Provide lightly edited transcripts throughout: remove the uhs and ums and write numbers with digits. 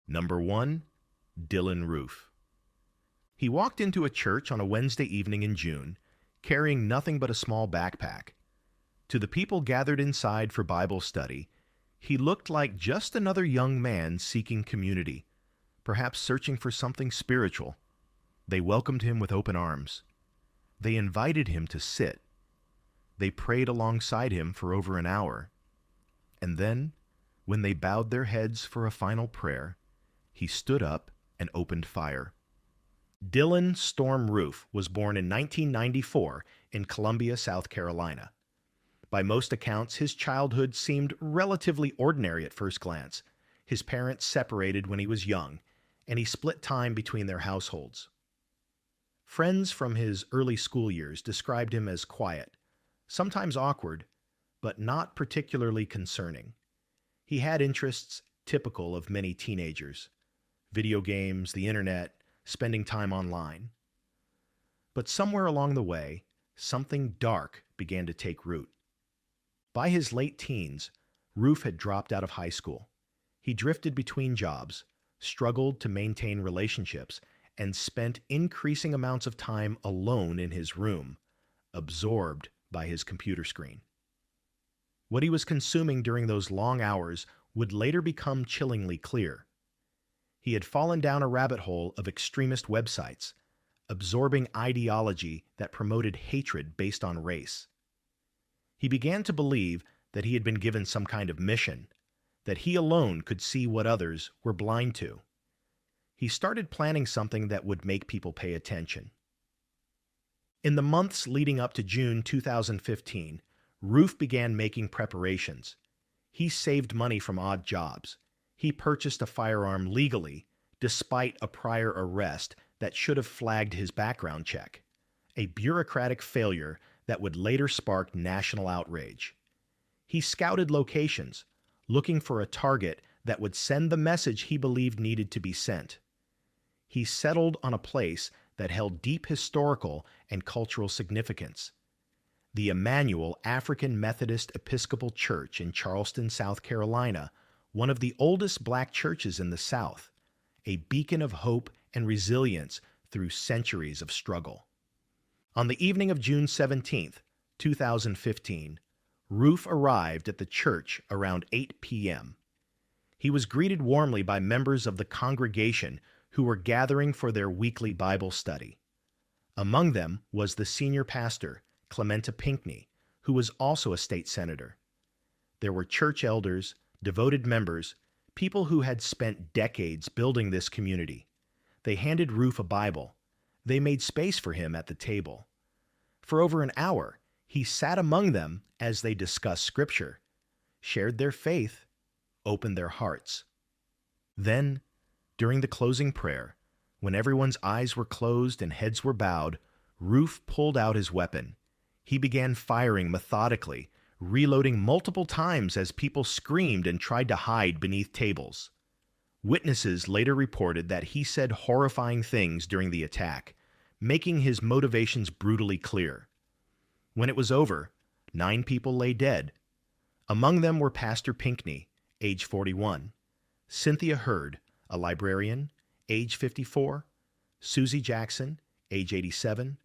Number 1. Dylan Roof. He walked into a church on a Wednesday evening in June, carrying nothing but a small backpack. To the people gathered inside for Bible study, he looked like just another young man seeking community, perhaps searching for something spiritual. They welcomed him with open arms. They invited him to sit. They prayed alongside him for over an hour. And then, when they bowed their heads for a final prayer, he stood up and opened fire. Dylan Storm Roof was born in 1994 in Columbia, South Carolina. By most accounts, his childhood seemed relatively ordinary at first glance. His parents separated when he was young, and he split time between their households. Friends from his early school years described him as quiet, sometimes awkward, but not particularly concerning. He had interests typical of many teenagers: video games, the internet, spending time online. But somewhere along the way, something dark began to take root. By his late teens, Roof had dropped out of high school. He drifted between jobs, struggled to maintain relationships, and spent increasing amounts of time alone in his room, absorbed by his computer screen. What he was consuming during those long hours would later become chillingly clear. He had fallen down a rabbit hole of extremist websites, absorbing ideology that promoted hatred based on race. He began to believe that he had been given some kind of mission, that he alone could see what others were blind to. He started planning something that would make people pay attention. In the months leading up to June 2015, Roof began making preparations. He saved money from odd jobs. He purchased a firearm legally, despite a prior arrest that should have flagged his background check, a bureaucratic failure that would later spark national outrage. He scouted locations, looking for a target that would send the message he believed needed to be sent. He settled on a place that held deep historical and cultural significance: the Emmanuel African Methodist Episcopal Church in Charleston, South Carolina, one of the oldest black churches in the South, a beacon of hope and resilience through centuries of struggle. On the evening of June 17, 2015, Roof arrived at the church around 8 p.m. He was greeted warmly by members of the congregation who were gathering for their weekly Bible study. Among them was the senior pastor, Clementa Pinckney, who was also a state senator. There were church elders, devoted members, people who had spent decades building this community. They handed Roof a Bible. They made space for him at the table. For over an hour, he sat among them as they discussed Scripture, shared their faith, opened their hearts. Then, during the closing prayer, when everyone's eyes were closed and heads were bowed, Roof pulled out his weapon. He began firing methodically, reloading multiple times as people screamed and tried to hide beneath tables. Witnesses later reported that he said horrifying things during the attack, making his motivations brutally clear. When it was over, 9 people lay dead. Among them were Pastor Pinckney, age 41, Cynthia Hurd, a librarian, age 54, Susie Jackson, age 87,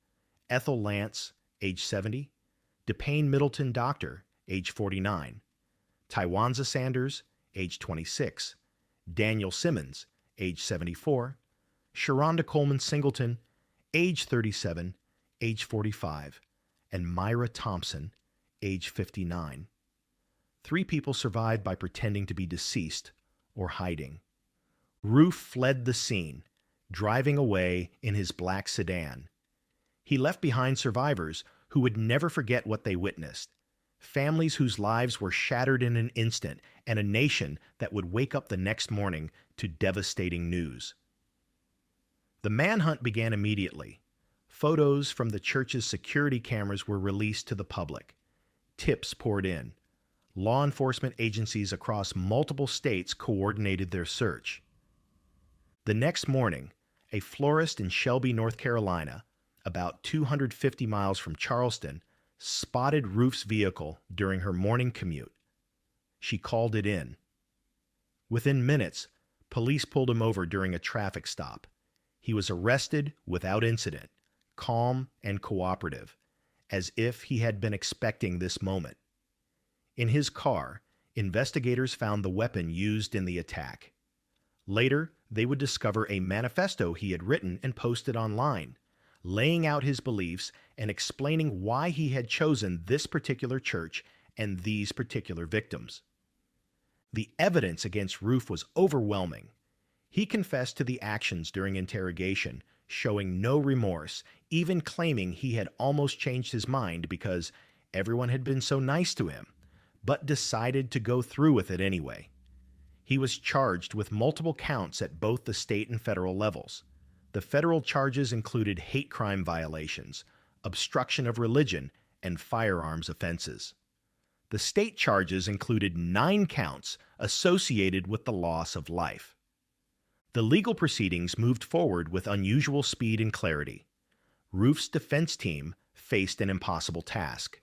Ethel Lance, age 70, DePayne Middleton Doctor, age 49, Tywanza Sanders, age 26, Daniel Simmons, age 74, Sharonda Coleman Singleton, age 37, age 45, and Myra Thompson, age 59. 3 people survived by pretending to be deceased or hiding. Roof fled the scene, driving away in his black sedan. He left behind survivors who would never forget what they witnessed, families whose lives were shattered in an instant, and a nation that would wake up the next morning to devastating news. The manhunt began immediately. Photos from the church's security cameras were released to the public. Tips poured in. Law enforcement agencies across multiple states coordinated their search. The next morning, a florist in Shelby, North Carolina, about 250 miles from Charleston, spotted Roof's vehicle during her morning commute. She called it in. Within minutes, Police pulled him over during a traffic stop. He was arrested without incident, calm and cooperative, as if he had been expecting this moment. In his car, investigators found the weapon used in the attack. Later, they would discover a manifesto he had written and posted online, laying out his beliefs and explaining why he had chosen this particular church and these particular victims. The evidence against Roof was overwhelming. He confessed to the actions during interrogation, showing no remorse, even claiming he had almost changed his mind because everyone had been so nice to him, but decided to go through with it anyway. He was charged with multiple counts at both the state and federal levels. The federal charges included hate crime violations, obstruction of religion, and firearms offenses. The state charges included 9 counts associated with the loss of life. The legal proceedings moved forward with unusual speed and clarity. Roof's defense team faced an impossible task.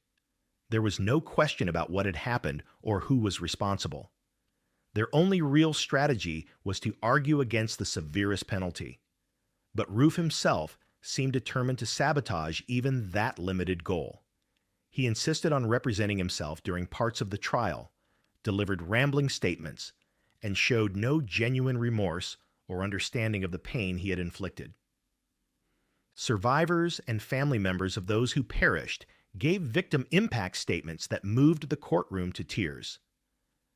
There was no question about what had happened or who was responsible. Their only real strategy was to argue against the severest penalty. But Roof himself seemed determined to sabotage even that limited goal. He insisted on representing himself during parts of the trial, delivered rambling statements, and showed no genuine remorse or understanding of the pain he had inflicted. Survivors and family members of those who perished gave victim impact statements that moved the courtroom to tears.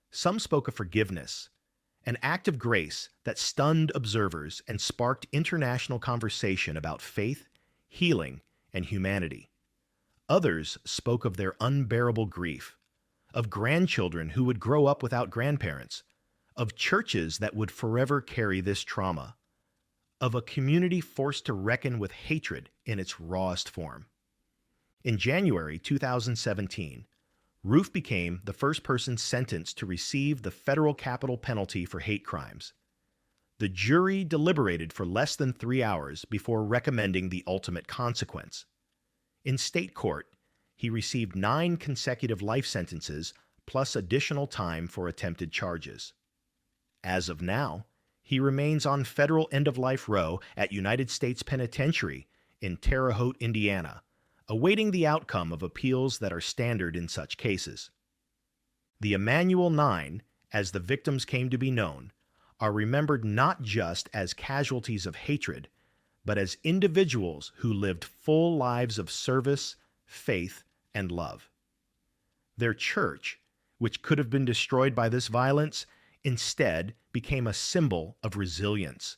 Some spoke of forgiveness, an act of grace that stunned observers and sparked international conversation about faith, healing, and humanity. Others spoke of their unbearable grief, of grandchildren who would grow up without grandparents, of churches that would forever carry this trauma, of a community forced to reckon with hatred in its rawest form. In January 2017, Roof became the first person sentenced to receive the federal capital penalty for hate crimes. The jury deliberated for less than 3 hours before recommending the ultimate consequence. In state court, he received 9 consecutive life sentences plus additional time for attempted charges. As of now, he remains on federal end-of-life row at United States Penitentiary in Terre Haute, Indiana, awaiting the outcome of appeals that are standard in such cases. The Emmanuel 9, as the victims came to be known, are remembered not just as casualties of hatred, but as individuals who lived full lives of service, faith, and love. Their church, which could have been destroyed by this violence, instead became a symbol of resilience.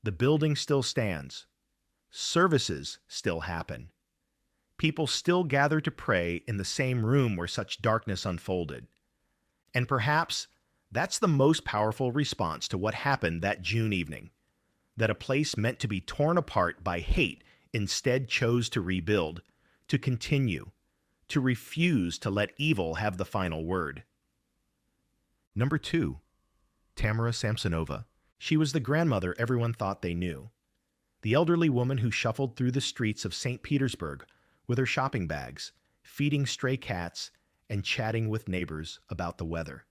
The building still stands. Services still happen. People still gather to pray in the same room where such darkness unfolded. And perhaps that's the most powerful response to what happened that June evening, that a place meant to be torn apart by hate instead chose to rebuild, to continue, to refuse to let evil have the final word. Number 2, Tamara Samsonova. She was the grandmother everyone thought they knew. The elderly woman who shuffled through the streets of St. Petersburg with her shopping bags, feeding stray cats, and chatting with neighbors about the weather.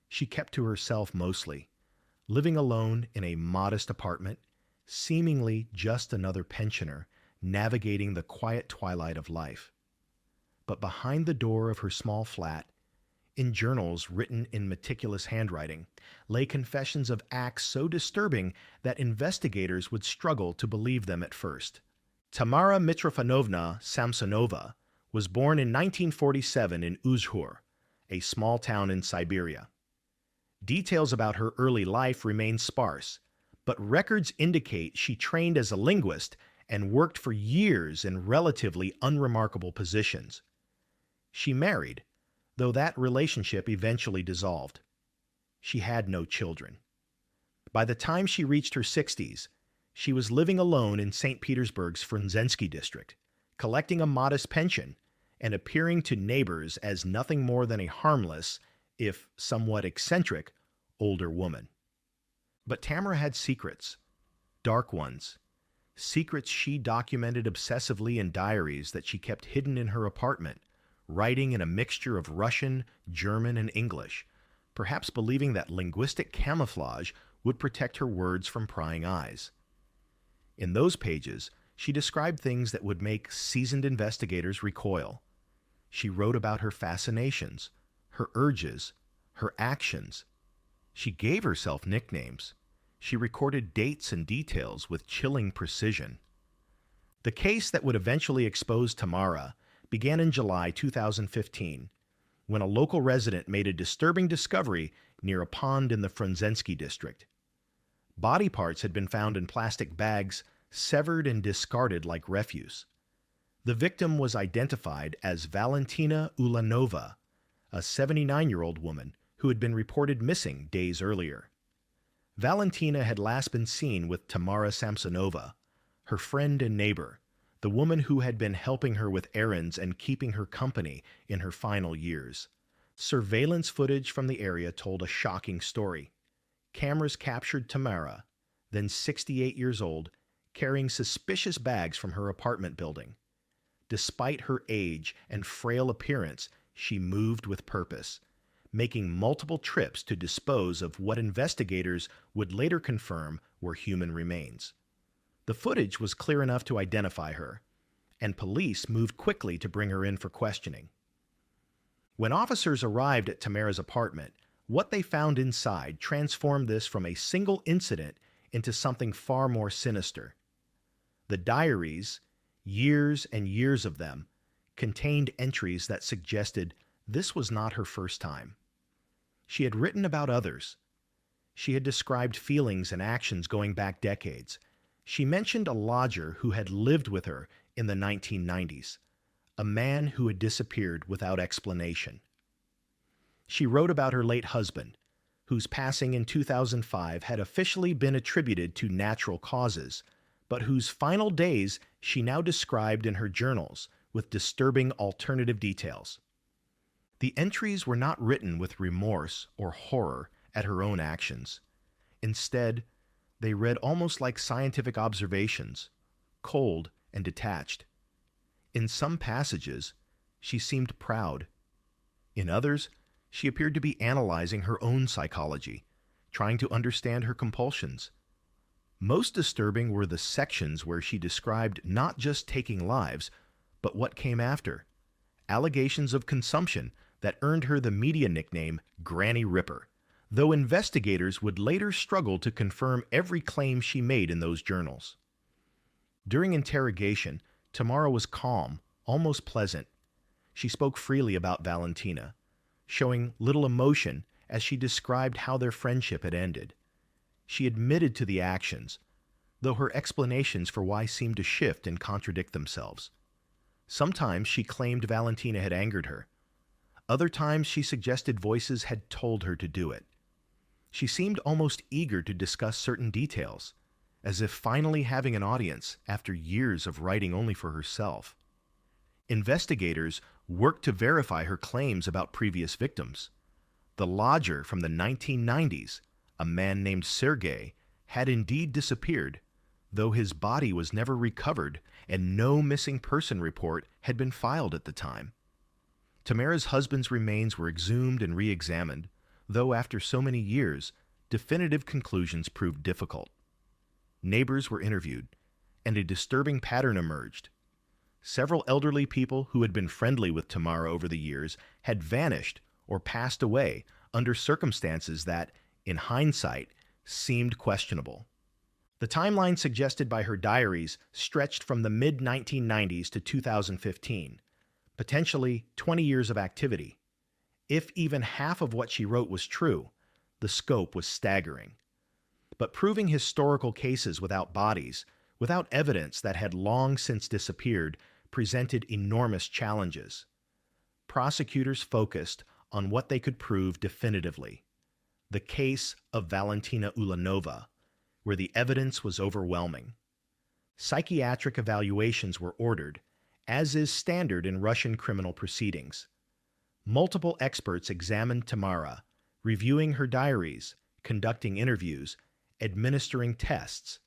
She kept to herself mostly, living alone in a modest apartment, seemingly just another pensioner navigating the quiet twilight of life. But behind the door of her small flat, in journals written in meticulous handwriting, lay confessions of acts so disturbing that investigators would struggle to believe them at first. Tamara Mitrofanovna Samsonova was born in 1947 in Uzhur, a small town in Siberia. Details about her early life remain sparse, but records indicate she trained as a linguist and worked for years in relatively unremarkable positions. She married, though that relationship eventually dissolved. She had no children. By the time she reached her 60s, she was living alone in St. Petersburg's Frunzensky district, collecting a modest pension and appearing to neighbors as nothing more than a harmless, if somewhat eccentric, older woman. But Tamara had secrets, dark ones, secrets she documented obsessively in diaries that she kept hidden in her apartment, writing in a mixture of Russian, German, and English, perhaps believing that linguistic camouflage would protect her words from prying eyes. In those pages, she described things that would make seasoned investigators recoil. She wrote about her fascinations, her urges, her actions. She gave herself nicknames. She recorded dates and details with chilling precision. The case that would eventually expose Tamara began in July 2015, when a local resident made a disturbing discovery near a pond in the Frunzensky district. Body parts had been found in plastic bags, severed and discarded like refuse. The victim was identified as Valentina Ulanova, a 79-year-old woman who had been reported missing days earlier. Valentina had last been seen with Tamara Samsonova, her friend and neighbor, the woman who had been helping her with errands and keeping her company in her final years. Surveillance footage from the area told a shocking story. Cameras captured Tamara, then 68 years old, carrying suspicious bags from her apartment building. Despite her age and frail appearance, she moved with purpose, making multiple trips to dispose of what investigators would later confirm were human remains. The footage was clear enough to identify her, and police moved quickly to bring her in for questioning. When officers arrived at Tamara's apartment, what they found inside transformed this from a single incident into something far more sinister. The diaries, years and years of them, contained entries that suggested this was not her first time. She had written about others. She had described feelings and actions going back decades. She mentioned a lodger who had lived with her in the 1990s, a man who had disappeared without explanation. She wrote about her late husband, whose passing in 2005 had officially been attributed to natural causes, but whose final days she now described in her journals with disturbing alternative details. The entries were not written with remorse or horror at her own actions. Instead, they read almost like scientific observations, cold and detached. In some passages, she seemed proud. In others, she appeared to be analyzing her own psychology, trying to understand her compulsions. Most disturbing were the sections where she described not just taking lives, but what came after. Allegations of consumption that earned her the media nickname Granny Ripper, though investigators would later struggle to confirm every claim she made in those journals. During interrogation, Tamara was calm, almost pleasant. She spoke freely about Valentina, showing little emotion as she described how their friendship had ended. She admitted to the actions, though her explanations for why seemed to shift and contradict themselves. Sometimes she claimed Valentina had angered her. Other times she suggested voices had told her to do it. She seemed almost eager to discuss certain details, as if finally having an audience after years of writing only for herself. Investigators worked to verify her claims about previous victims. The lodger from the 1990s, a man named Sergei, had indeed disappeared, though his body was never recovered and no missing person report had been filed at the time. Tamara's husband's remains were exhumed and re-examined, though after so many years, definitive conclusions proved difficult. Neighbors were interviewed, and a disturbing pattern emerged. Several elderly people who had been friendly with Tamara over the years had vanished or passed away under circumstances that, in hindsight, seemed questionable. The timeline suggested by her diaries stretched from the mid-1990s to 2015, potentially 20 years of activity. If even half of what she wrote was true, the scope was staggering. But proving historical cases without bodies, without evidence that had long since disappeared, presented enormous challenges. Prosecutors focused on what they could prove definitively: the case of Valentina Ulanova, where the evidence was overwhelming. Psychiatric evaluations were ordered, as is standard in Russian criminal proceedings. Multiple experts examined Tamara, reviewing her diaries, conducting interviews, administering tests.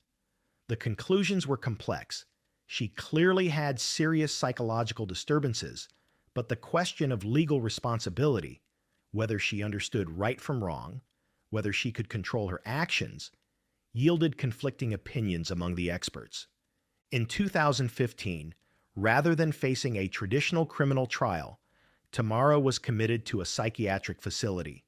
The conclusions were complex. She clearly had serious psychological disturbances, but the question of legal responsibility, whether she understood right from wrong, whether she could control her actions, yielded conflicting opinions among the experts. In 2015, rather than facing a traditional criminal trial, Tamara was committed to a psychiatric facility.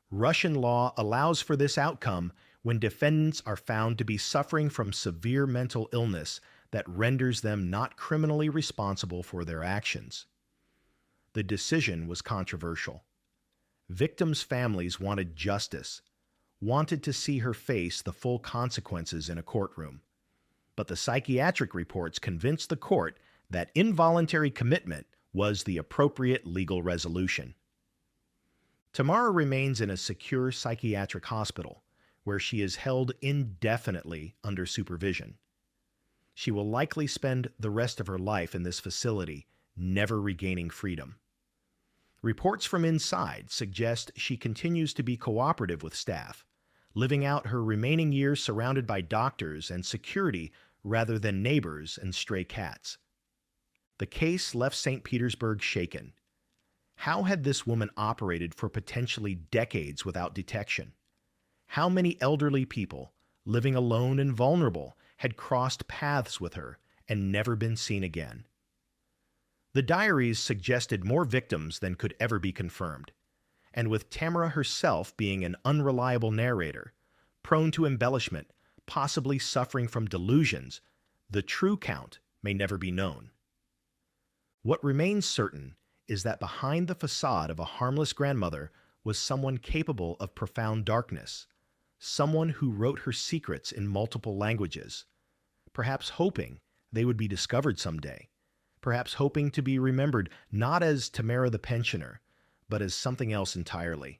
Russian law allows for this outcome when defendants are found to be suffering from severe mental illness that renders them not criminally responsible for their actions. The decision was controversial. Victims' families wanted justice, wanted to see her face the full consequences in a courtroom. But the psychiatric reports convinced the court that involuntary commitment was the appropriate legal resolution. Tamara remains in a secure psychiatric hospital, where she is held indefinitely under supervision. She will likely spend the rest of her life in this facility, never regaining freedom. Reports from inside suggest she continues to be cooperative with staff, living out her remaining years surrounded by doctors and security rather than neighbors and stray cats. The case left St. Petersburg shaken. How had this woman operated for potentially decades without detection? How many elderly people, living alone and vulnerable, had crossed paths with her and never been seen again? The diaries suggested more victims than could ever be confirmed, and with Tamara herself being an unreliable narrator, prone to embellishment, possibly suffering from delusions, the true count may never be known. What remains certain is that behind the facade of a harmless grandmother was someone capable of profound darkness, someone who wrote her secrets in multiple languages, perhaps hoping they would be discovered someday, perhaps hoping to be remembered not as Tamara the pensioner, but as something else entirely.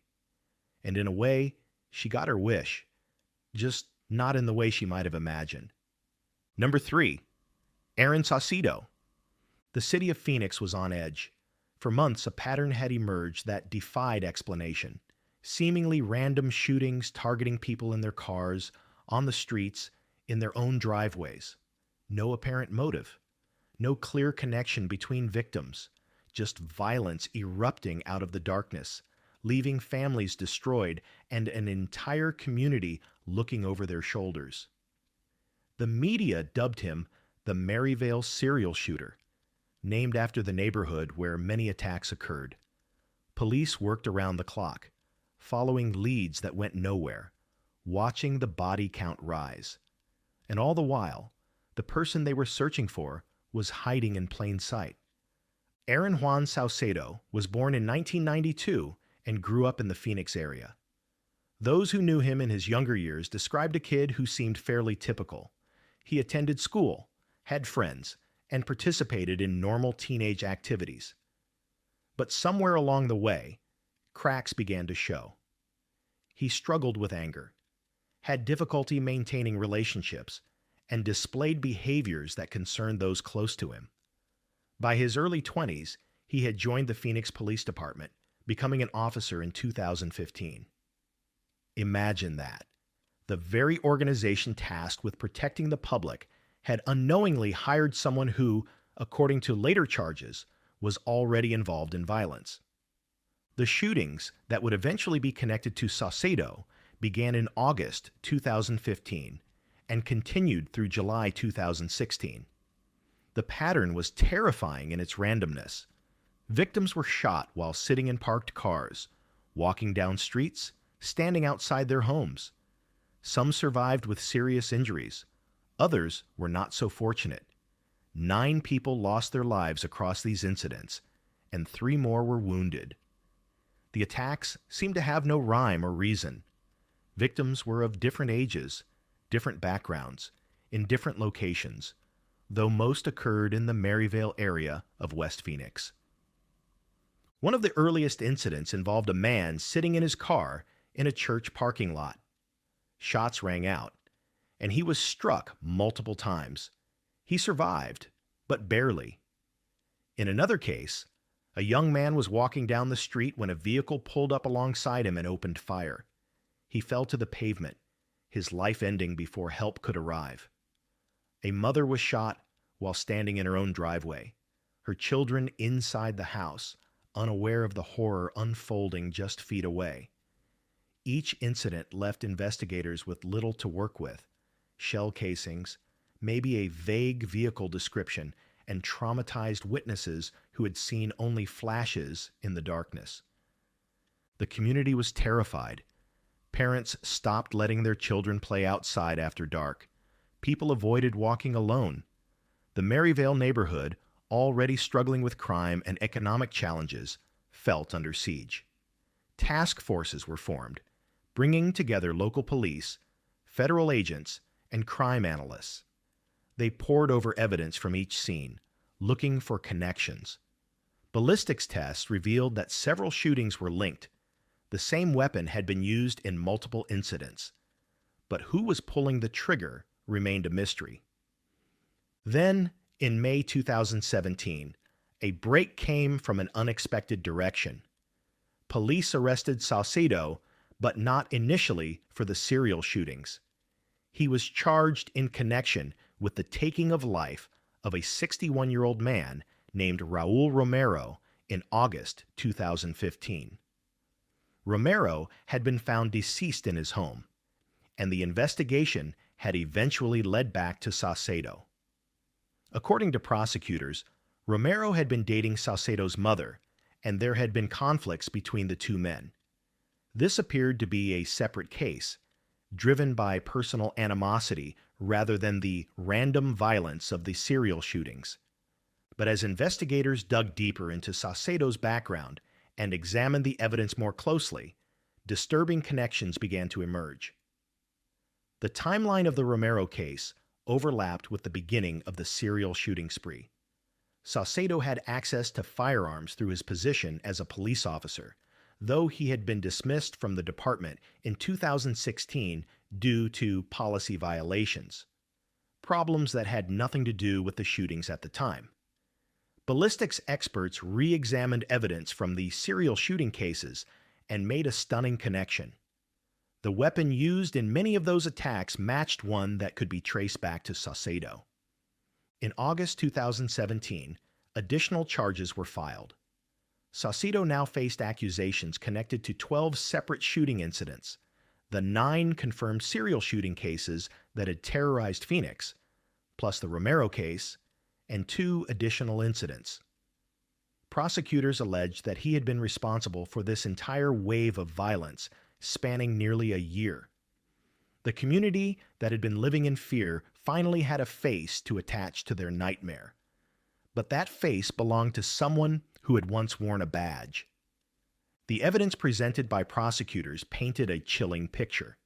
And in a way, she got her wish, just not in the way she might have imagined. Number 3, Aaron Saucedo. The city of Phoenix was on edge. For months, a pattern had emerged that defied explanation. Seemingly random shootings targeting people in their cars, on the streets, in their own driveways. No apparent motive. No clear connection between victims. Just violence erupting out of the darkness, leaving families destroyed and an entire community looking over their shoulders. The media dubbed him the Maryvale serial shooter, named after the neighborhood where many attacks occurred. Police worked around the clock, following leads that went nowhere, watching the body count rise. And all the while, the person they were searching for was hiding in plain sight. Aaron Juan Saucedo was born in 1992 and grew up in the Phoenix area. Those who knew him in his younger years described a kid who seemed fairly typical. He attended school, had friends, and participated in normal teenage activities. But somewhere along the way, cracks began to show. He struggled with anger, had difficulty maintaining relationships, and displayed behaviors that concerned those close to him. By his early 20s, he had joined the Phoenix Police Department, becoming an officer in 2015. Imagine that. The very organization tasked with protecting the public had unknowingly hired someone who, according to later charges, was already involved in violence. The shootings that would eventually be connected to Saucedo began in August 2015 and continued through July 2016. The pattern was terrifying in its randomness. Victims were shot while sitting in parked cars, walking down streets, standing outside their homes. Some survived with serious injuries. Others were not so fortunate. 9 people lost their lives across these incidents, and 3 more were wounded. The attacks seemed to have no rhyme or reason. Victims were of different ages, different backgrounds, in different locations, though most occurred in the Maryvale area of West Phoenix. One of the earliest incidents involved a man sitting in his car in a church parking lot. Shots rang out, and he was struck multiple times. He survived, but barely. In another case, a young man was walking down the street when a vehicle pulled up alongside him and opened fire. He fell to the pavement, his life ending before help could arrive. A mother was shot while standing in her own driveway, her children inside the house, unaware of the horror unfolding just feet away. Each incident left investigators with little to work with: shell casings, maybe a vague vehicle description, and traumatized witnesses who had seen only flashes in the darkness. The community was terrified. Parents stopped letting their children play outside after dark. People avoided walking alone. The Maryvale neighborhood, already struggling with crime and economic challenges, felt under siege. Task forces were formed, bringing together local police, federal agents, and crime analysts. They pored over evidence from each scene, looking for connections. Ballistics tests revealed that several shootings were linked. The same weapon had been used in multiple incidents, but who was pulling the trigger remained a mystery. Then, in May 2017, a break came from an unexpected direction. Police arrested Saucedo, but not initially for the serial shootings. He was charged in connection with the taking of life of a 61-year-old man named Raul Romero in August 2015. Romero had been found deceased in his home, and the investigation had eventually led back to Saucedo. According to prosecutors, Romero had been dating Saucedo's mother, and there had been conflicts between the two men. This appeared to be a separate case, driven by personal animosity rather than the random violence of the serial shootings. But as investigators dug deeper into Saucedo's background and examined the evidence more closely, disturbing connections began to emerge. The timeline of the Romero case overlapped with the beginning of the serial shooting spree. Saucedo had access to firearms through his position as a police officer, though he had been dismissed from the department in 2016 due to policy violations, problems that had nothing to do with the shootings at the time. Ballistics experts re-examined evidence from the serial shooting cases and made a stunning connection. The weapon used in many of those attacks matched one that could be traced back to Saucedo. In August 2017, additional charges were filed. Saucedo now faced accusations connected to 12 separate shooting incidents, the 9 confirmed serial shooting cases that had terrorized Phoenix, plus the Romero case, and 2 additional incidents. Prosecutors alleged that he had been responsible for this entire wave of violence spanning nearly a year. The community that had been living in fear finally had a face to attach to their nightmare. But that face belonged to someone who had once worn a badge. The evidence presented by prosecutors painted a chilling picture.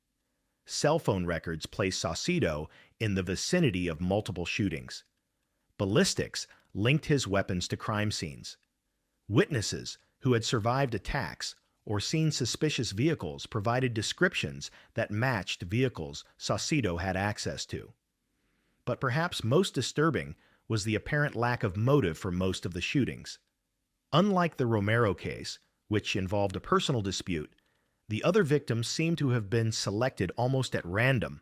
Cell phone records placed Saucedo in the vicinity of multiple shootings. Ballistics linked his weapons to crime scenes. Witnesses who had survived attacks or seen suspicious vehicles provided descriptions that matched vehicles Saucedo had access to. But perhaps most disturbing was the apparent lack of motive for most of the shootings. Unlike the Romero case, which involved a personal dispute, the other victims seemed to have been selected almost at random.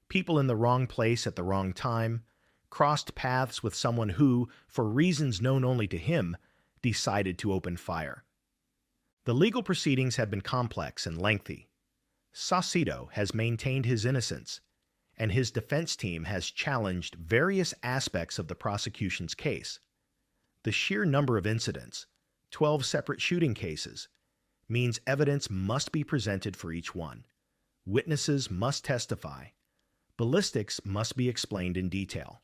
People in the wrong place at the wrong time, crossed paths with someone who, for reasons known only to him, decided to open fire. The legal proceedings have been complex and lengthy. Saucedo has maintained his innocence, and his defense team has challenged various aspects of the prosecution's case. The sheer number of incidents, 12 separate shooting cases, means evidence must be presented for each one. Witnesses must testify. Ballistics must be explained in detail.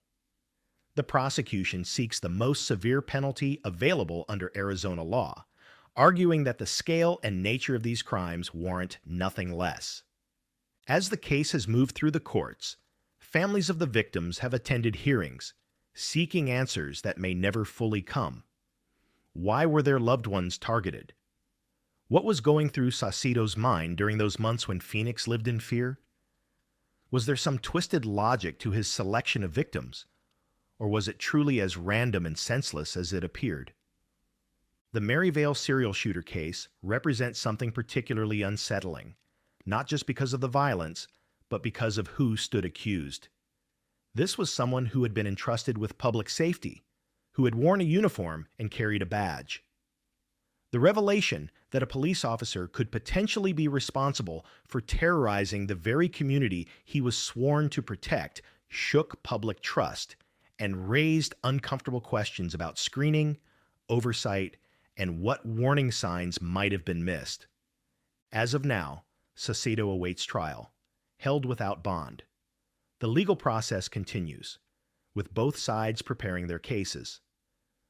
The prosecution seeks the most severe penalty available under Arizona law, arguing that the scale and nature of these crimes warrant nothing less. As the case has moved through the courts, families of the victims have attended hearings, seeking answers that may never fully come. Why were their loved ones targeted? What was going through Saucedo's mind during those months when Phoenix lived in fear? Was there some twisted logic to his selection of victims, or was it truly as random and senseless as it appeared? The Maryvale serial shooter case represents something particularly unsettling, not just because of the violence, but because of who stood accused. This was someone who had been entrusted with public safety, who had worn a uniform and carried a badge. The revelation that a police officer could potentially be responsible for terrorizing the very community he was sworn to protect shook public trust and raised uncomfortable questions about screening, oversight, and what warning signs might have been missed. As of now, Saucedo awaits trial, held without bond. The legal process continues, with both sides preparing their cases.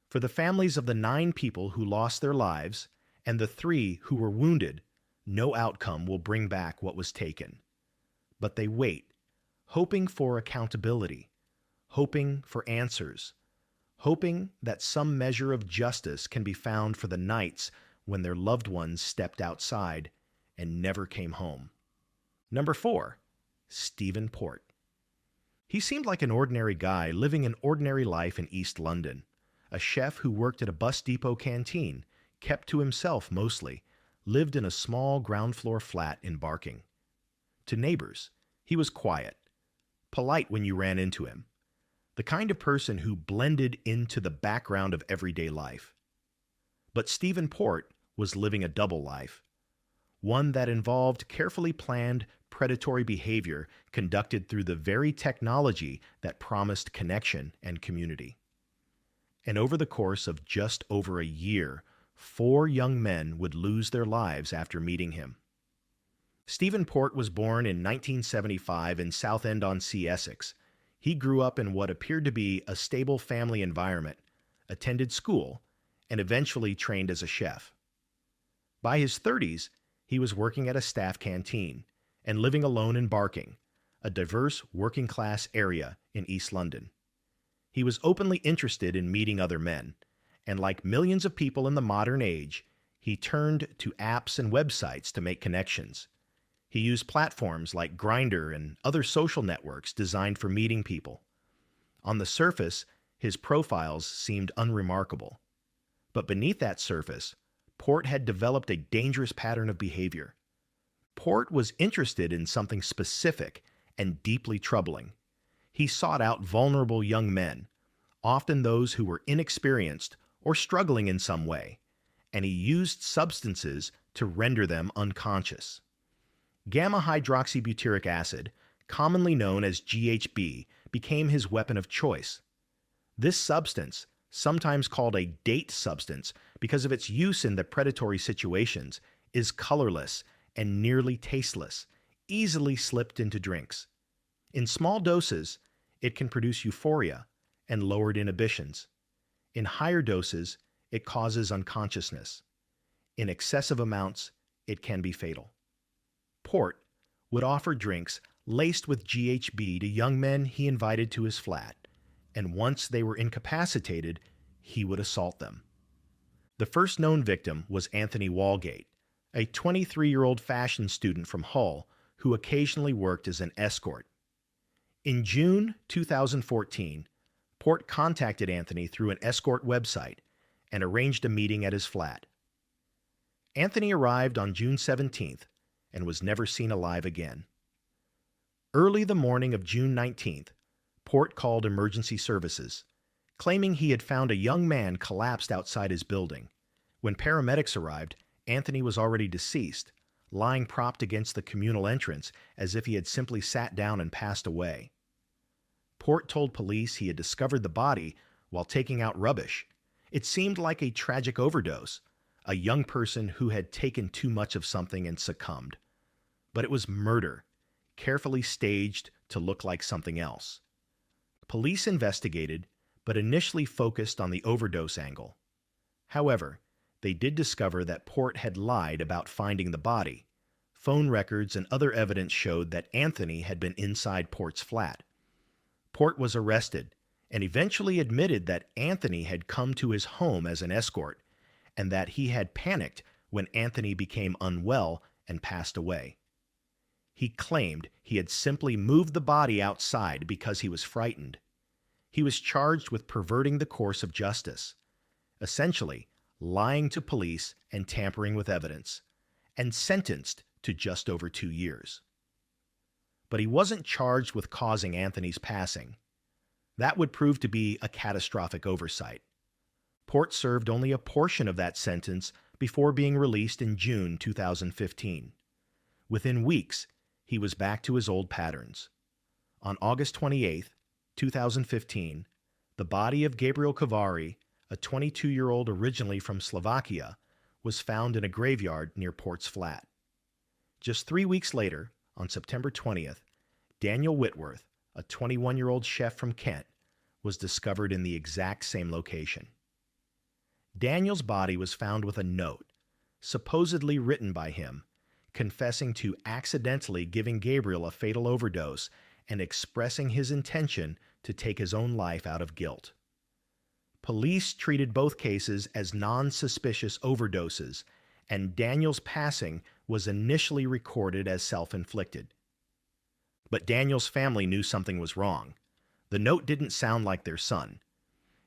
For the families of the 9 people who lost their lives and the 3 who were wounded, no outcome will bring back what was taken. But they wait, hoping for accountability, hoping for answers, hoping that some measure of justice can be found for the nights when their loved ones stepped outside and never came home. Number 4, Stephen Port. He seemed like an ordinary guy living an ordinary life in East London. A chef who worked at a bus depot canteen, kept to himself mostly, lived in a small ground-floor flat in Barking. To neighbors, he was quiet, polite when you ran into him, the kind of person who blended into the background of everyday life. But Stephen Port was living a double life, one that involved carefully planned predatory behavior conducted through the very technology that promised connection and community. And over the course of just over a year, 4 young men would lose their lives after meeting him. Stephen Port was born in 1975 in Southend-on-Sea, Essex. He grew up in what appeared to be a stable family environment, attended school, and eventually trained as a chef. By his 30s, he was working at a staff canteen and living alone in Barking, a diverse working-class area in East London. He was openly interested in meeting other men, and like millions of people in the modern age, he turned to apps and websites to make connections. He used platforms like Grindr and other social networks designed for meeting people. On the surface, his profiles seemed unremarkable. But beneath that surface, Port had developed a dangerous pattern of behavior. Port was interested in something specific and deeply troubling. He sought out vulnerable young men, often those who were inexperienced or struggling in some way, and he used substances to render them unconscious. Gamma-hydroxybutyric acid, commonly known as GHB, became his weapon of choice. This substance, sometimes called a date substance because of its use in the predatory situations, is colorless and nearly tasteless, easily slipped into drinks. In small doses, it can produce euphoria and lowered inhibitions. In higher doses, it causes unconsciousness. In excessive amounts, it can be fatal. Port would offer drinks laced with GHB to young men he invited to his flat, and once they were incapacitated, he would assault them. The first known victim was Anthony Walgate, a 23-year-old fashion student from Hull who occasionally worked as an escort. In June 2014, Port contacted Anthony through an escort website and arranged a meeting at his flat. Anthony arrived on June 17th and was never seen alive again. Early the morning of June 19th, Port called emergency services, claiming he had found a young man collapsed outside his building. When paramedics arrived, Anthony was already deceased, lying propped against the communal entrance as if he had simply sat down and passed away. Port told police he had discovered the body while taking out rubbish. It seemed like a tragic overdose, a young person who had taken too much of something and succumbed. But it was murder, carefully staged to look like something else. Police investigated, but initially focused on the overdose angle. However, they did discover that Port had lied about finding the body. Phone records and other evidence showed that Anthony had been inside Port's flat. Port was arrested and eventually admitted that Anthony had come to his home as an escort and that he had panicked when Anthony became unwell and passed away. He claimed he had simply moved the body outside because he was frightened. He was charged with perverting the course of justice, essentially lying to police and tampering with evidence, and sentenced to just over 2 years. But he wasn't charged with causing Anthony's passing. That would prove to be a catastrophic oversight. Port served only a portion of that sentence before being released in June 2015. Within weeks, he was back to his old patterns. On August 28, 2015, the body of Gabriel Kovari, a 22-year-old originally from Slovakia, was found in a graveyard near Port's Flat. Just 3 weeks later, on September 20th, Daniel Whitworth, a 21-year-old chef from Kent, was discovered in the exact same location. Daniel's body was found with a note, supposedly written by him, confessing to accidentally giving Gabriel a fatal overdose and expressing his intention to take his own life out of guilt. Police treated both cases as non-suspicious overdoses, and Daniel's passing was initially recorded as self-inflicted. But Daniel's family knew something was wrong. The note didn't sound like their son.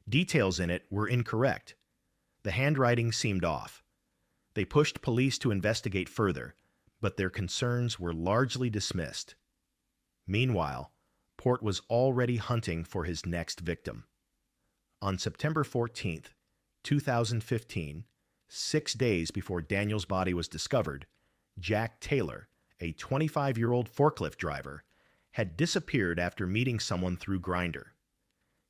Details in it were incorrect. The handwriting seemed off. They pushed police to investigate further, but their concerns were largely dismissed. Meanwhile, Port was already hunting for his next victim. On September 14, 2015, 6 days before Daniel's body was discovered, Jack Taylor, a 25-year-old forklift driver, had disappeared after meeting someone through Grindr.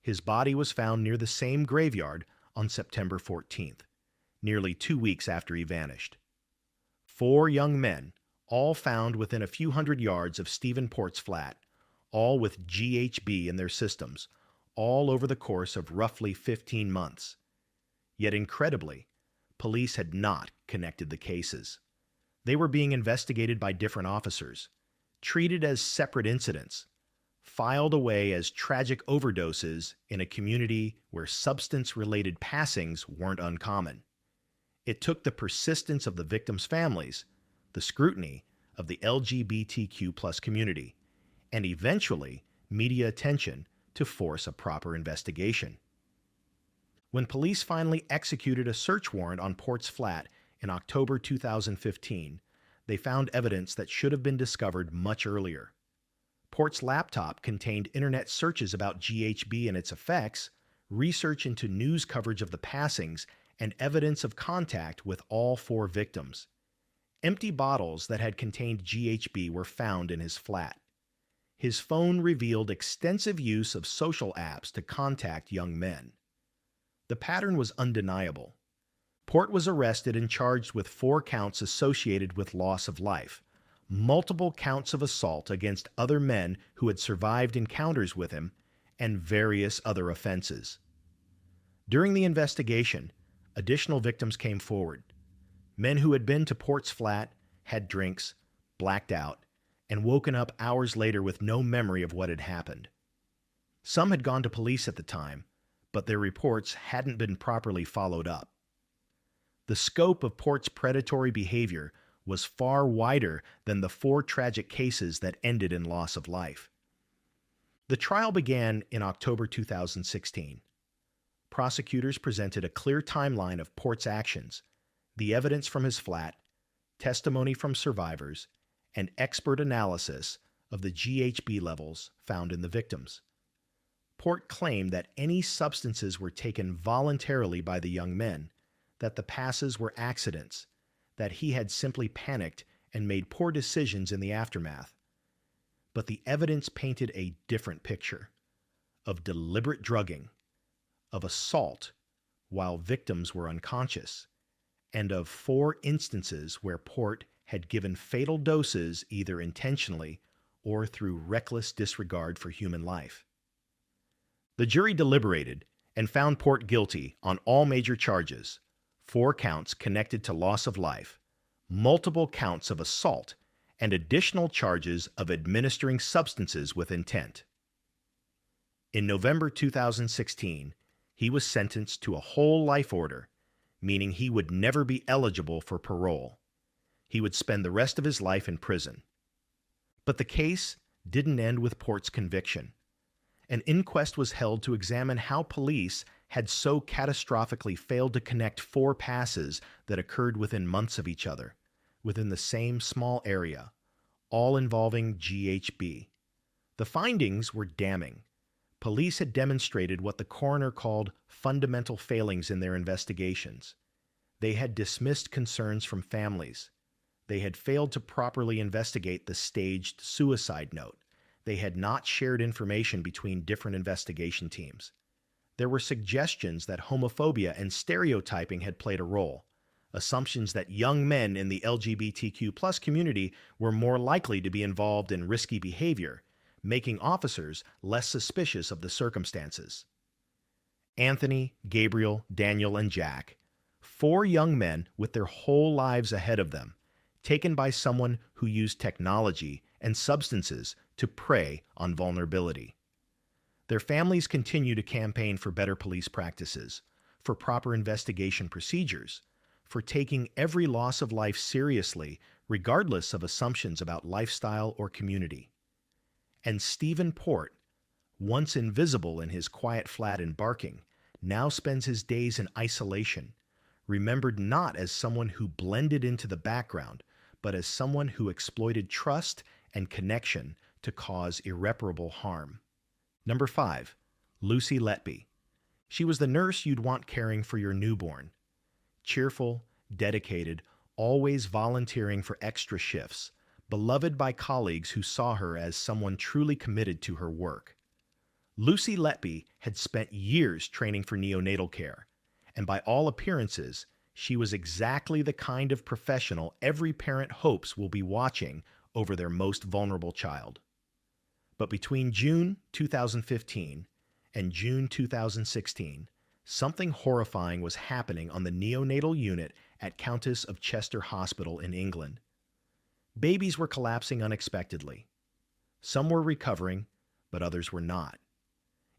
His body was found near the same graveyard on September 14th, nearly 2 weeks after he vanished. 4 young men, all found within a few hundred yards of Stephen Port's flat, all with GHB in their systems, all over the course of roughly 15 months. Yet incredibly, police had not connected the cases. They were being investigated by different officers, treated as separate incidents, filed away as tragic overdoses in a community where substance-related passings weren't uncommon. It took the persistence of the victims' families, the scrutiny of the LGBTQ+ community, and eventually media attention to force a proper investigation. When police finally executed a search warrant on Port's flat in October 2015, they found evidence that should have been discovered much earlier. Port's laptop contained internet searches about GHB and its effects, research into news coverage of the passings, and evidence of contact with all 4 victims. Empty bottles that had contained GHB were found in his flat. His phone revealed extensive use of social apps to contact young men. The pattern was undeniable. Port was arrested and charged with 4 counts associated with loss of life, multiple counts of assault against other men who had survived encounters with him, and various other offenses. During the investigation, additional victims came forward. Men who had been to Port's flat, had drinks, blacked out, and woken up hours later with no memory of what had happened. Some had gone to police at the time, but their reports hadn't been properly followed up. The scope of Port's predatory behavior was far wider than the 4 tragic cases that ended in loss of life. The trial began in October 2016. Prosecutors presented a clear timeline of Port's actions, the evidence from his flat, testimony from survivors, and expert analysis of the GHB levels found in the victims. Port claimed that any substances were taken voluntarily by the young men, that the passes were accidents, that he had simply panicked and made poor decisions in the aftermath. But the evidence painted a different picture of deliberate drugging, of assault while victims were unconscious, and of 4 instances where Port had given fatal doses either intentionally or through reckless disregard for human life. The jury deliberated and found Port guilty on all major charges, 4 counts connected to loss of life, multiple counts of assault, and additional charges of administering substances with intent. In November 2016, he was sentenced to a whole life order, meaning he would never be eligible for parole. He would spend the rest of his life in prison. But the case didn't end with Port's conviction. An inquest was held to examine how police had so catastrophically failed to connect 4 passes that occurred within months of each other, within the same small area, all involving GHB. The findings were damning. Police had demonstrated what the coroner called fundamental failings in their investigations. They had dismissed concerns from families. They had failed to properly investigate the staged suicide note. They had not shared information between different investigation teams. There were suggestions that homophobia and stereotyping had played a role, assumptions that young men in the LGBTQ+ community were more likely to be involved in risky behavior, making officers less suspicious of the circumstances. Anthony, Gabriel, Daniel, and Jack, 4 young men with their whole lives ahead of them, taken by someone who used technology and substances to prey on vulnerability. Their families continue to campaign for better police practices, for proper investigation procedures, for taking every loss of life seriously, regardless of assumptions about lifestyle or community. And Stephen Port, once invisible in his quiet flat in Barking, now spends his days in isolation, remembered not as someone who blended into the background, but as someone who exploited trust and connection to cause irreparable harm. Number 5, Lucy Letby. She was the nurse you'd want caring for your newborn. Cheerful, dedicated, always volunteering for extra shifts, beloved by colleagues who saw her as someone truly committed to her work. Lucy Letby had spent years training for neonatal care, and by all appearances, she was exactly the kind of professional every parent hopes will be watching over their most vulnerable child. But between June 2015 and June 2016, something horrifying was happening on the neonatal unit at Countess of Chester Hospital in England. Babies were collapsing unexpectedly. Some were recovering, but others were not.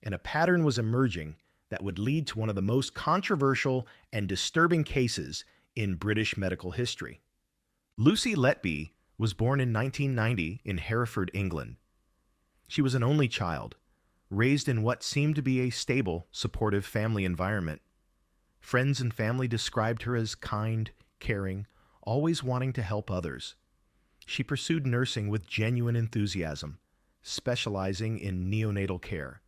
And a pattern was emerging that would lead to one of the most controversial and disturbing cases in British medical history. Lucy Letby was born in 1990 in Hereford, England. She was an only child, raised in what seemed to be a stable, supportive family environment. Friends and family described her as kind, caring, always wanting to help others. She pursued nursing with genuine enthusiasm, specializing in neonatal care,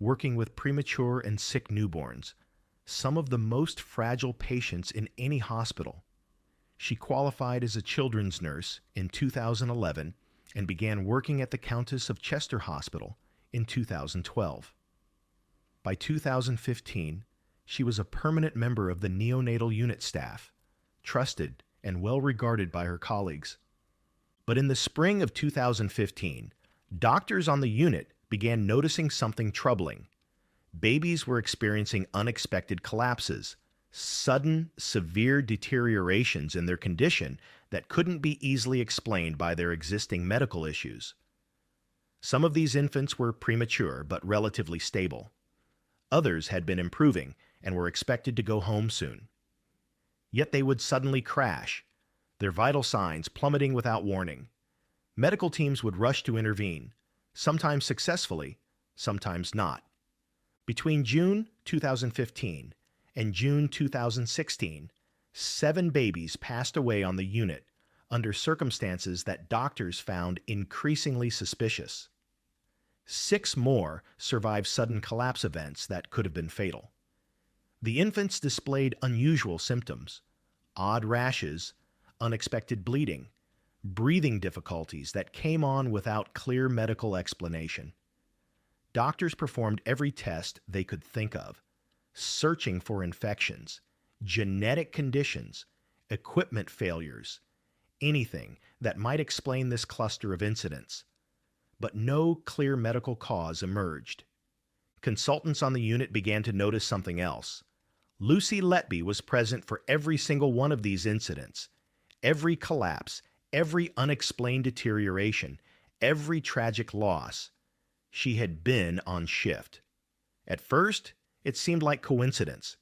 working with premature and sick newborns, some of the most fragile patients in any hospital. She qualified as a children's nurse in 2011 and began working at the Countess of Chester Hospital in 2012. By 2015, she was a permanent member of the neonatal unit staff, trusted and well regarded by her colleagues. But in the spring of 2015, doctors on the unit began noticing something troubling. Babies were experiencing unexpected collapses, sudden, severe deteriorations in their condition that couldn't be easily explained by their existing medical issues. Some of these infants were premature but relatively stable. Others had been improving and were expected to go home soon. Yet they would suddenly crash, their vital signs plummeting without warning. Medical teams would rush to intervene, sometimes successfully, sometimes not. Between June 2015 and June 2016, 7 babies passed away on the unit under circumstances that doctors found increasingly suspicious. 6 more survived sudden collapse events that could have been fatal. The infants displayed unusual symptoms: odd rashes, unexpected bleeding, breathing difficulties that came on without clear medical explanation. Doctors performed every test they could think of, searching for infections, genetic conditions, equipment failures, anything that might explain this cluster of incidents. But no clear medical cause emerged. Consultants on the unit began to notice something else. Lucy Letby was present for every single one of these incidents, every collapse, every unexplained deterioration, every tragic loss. She had been on shift. At first, it seemed like coincidence.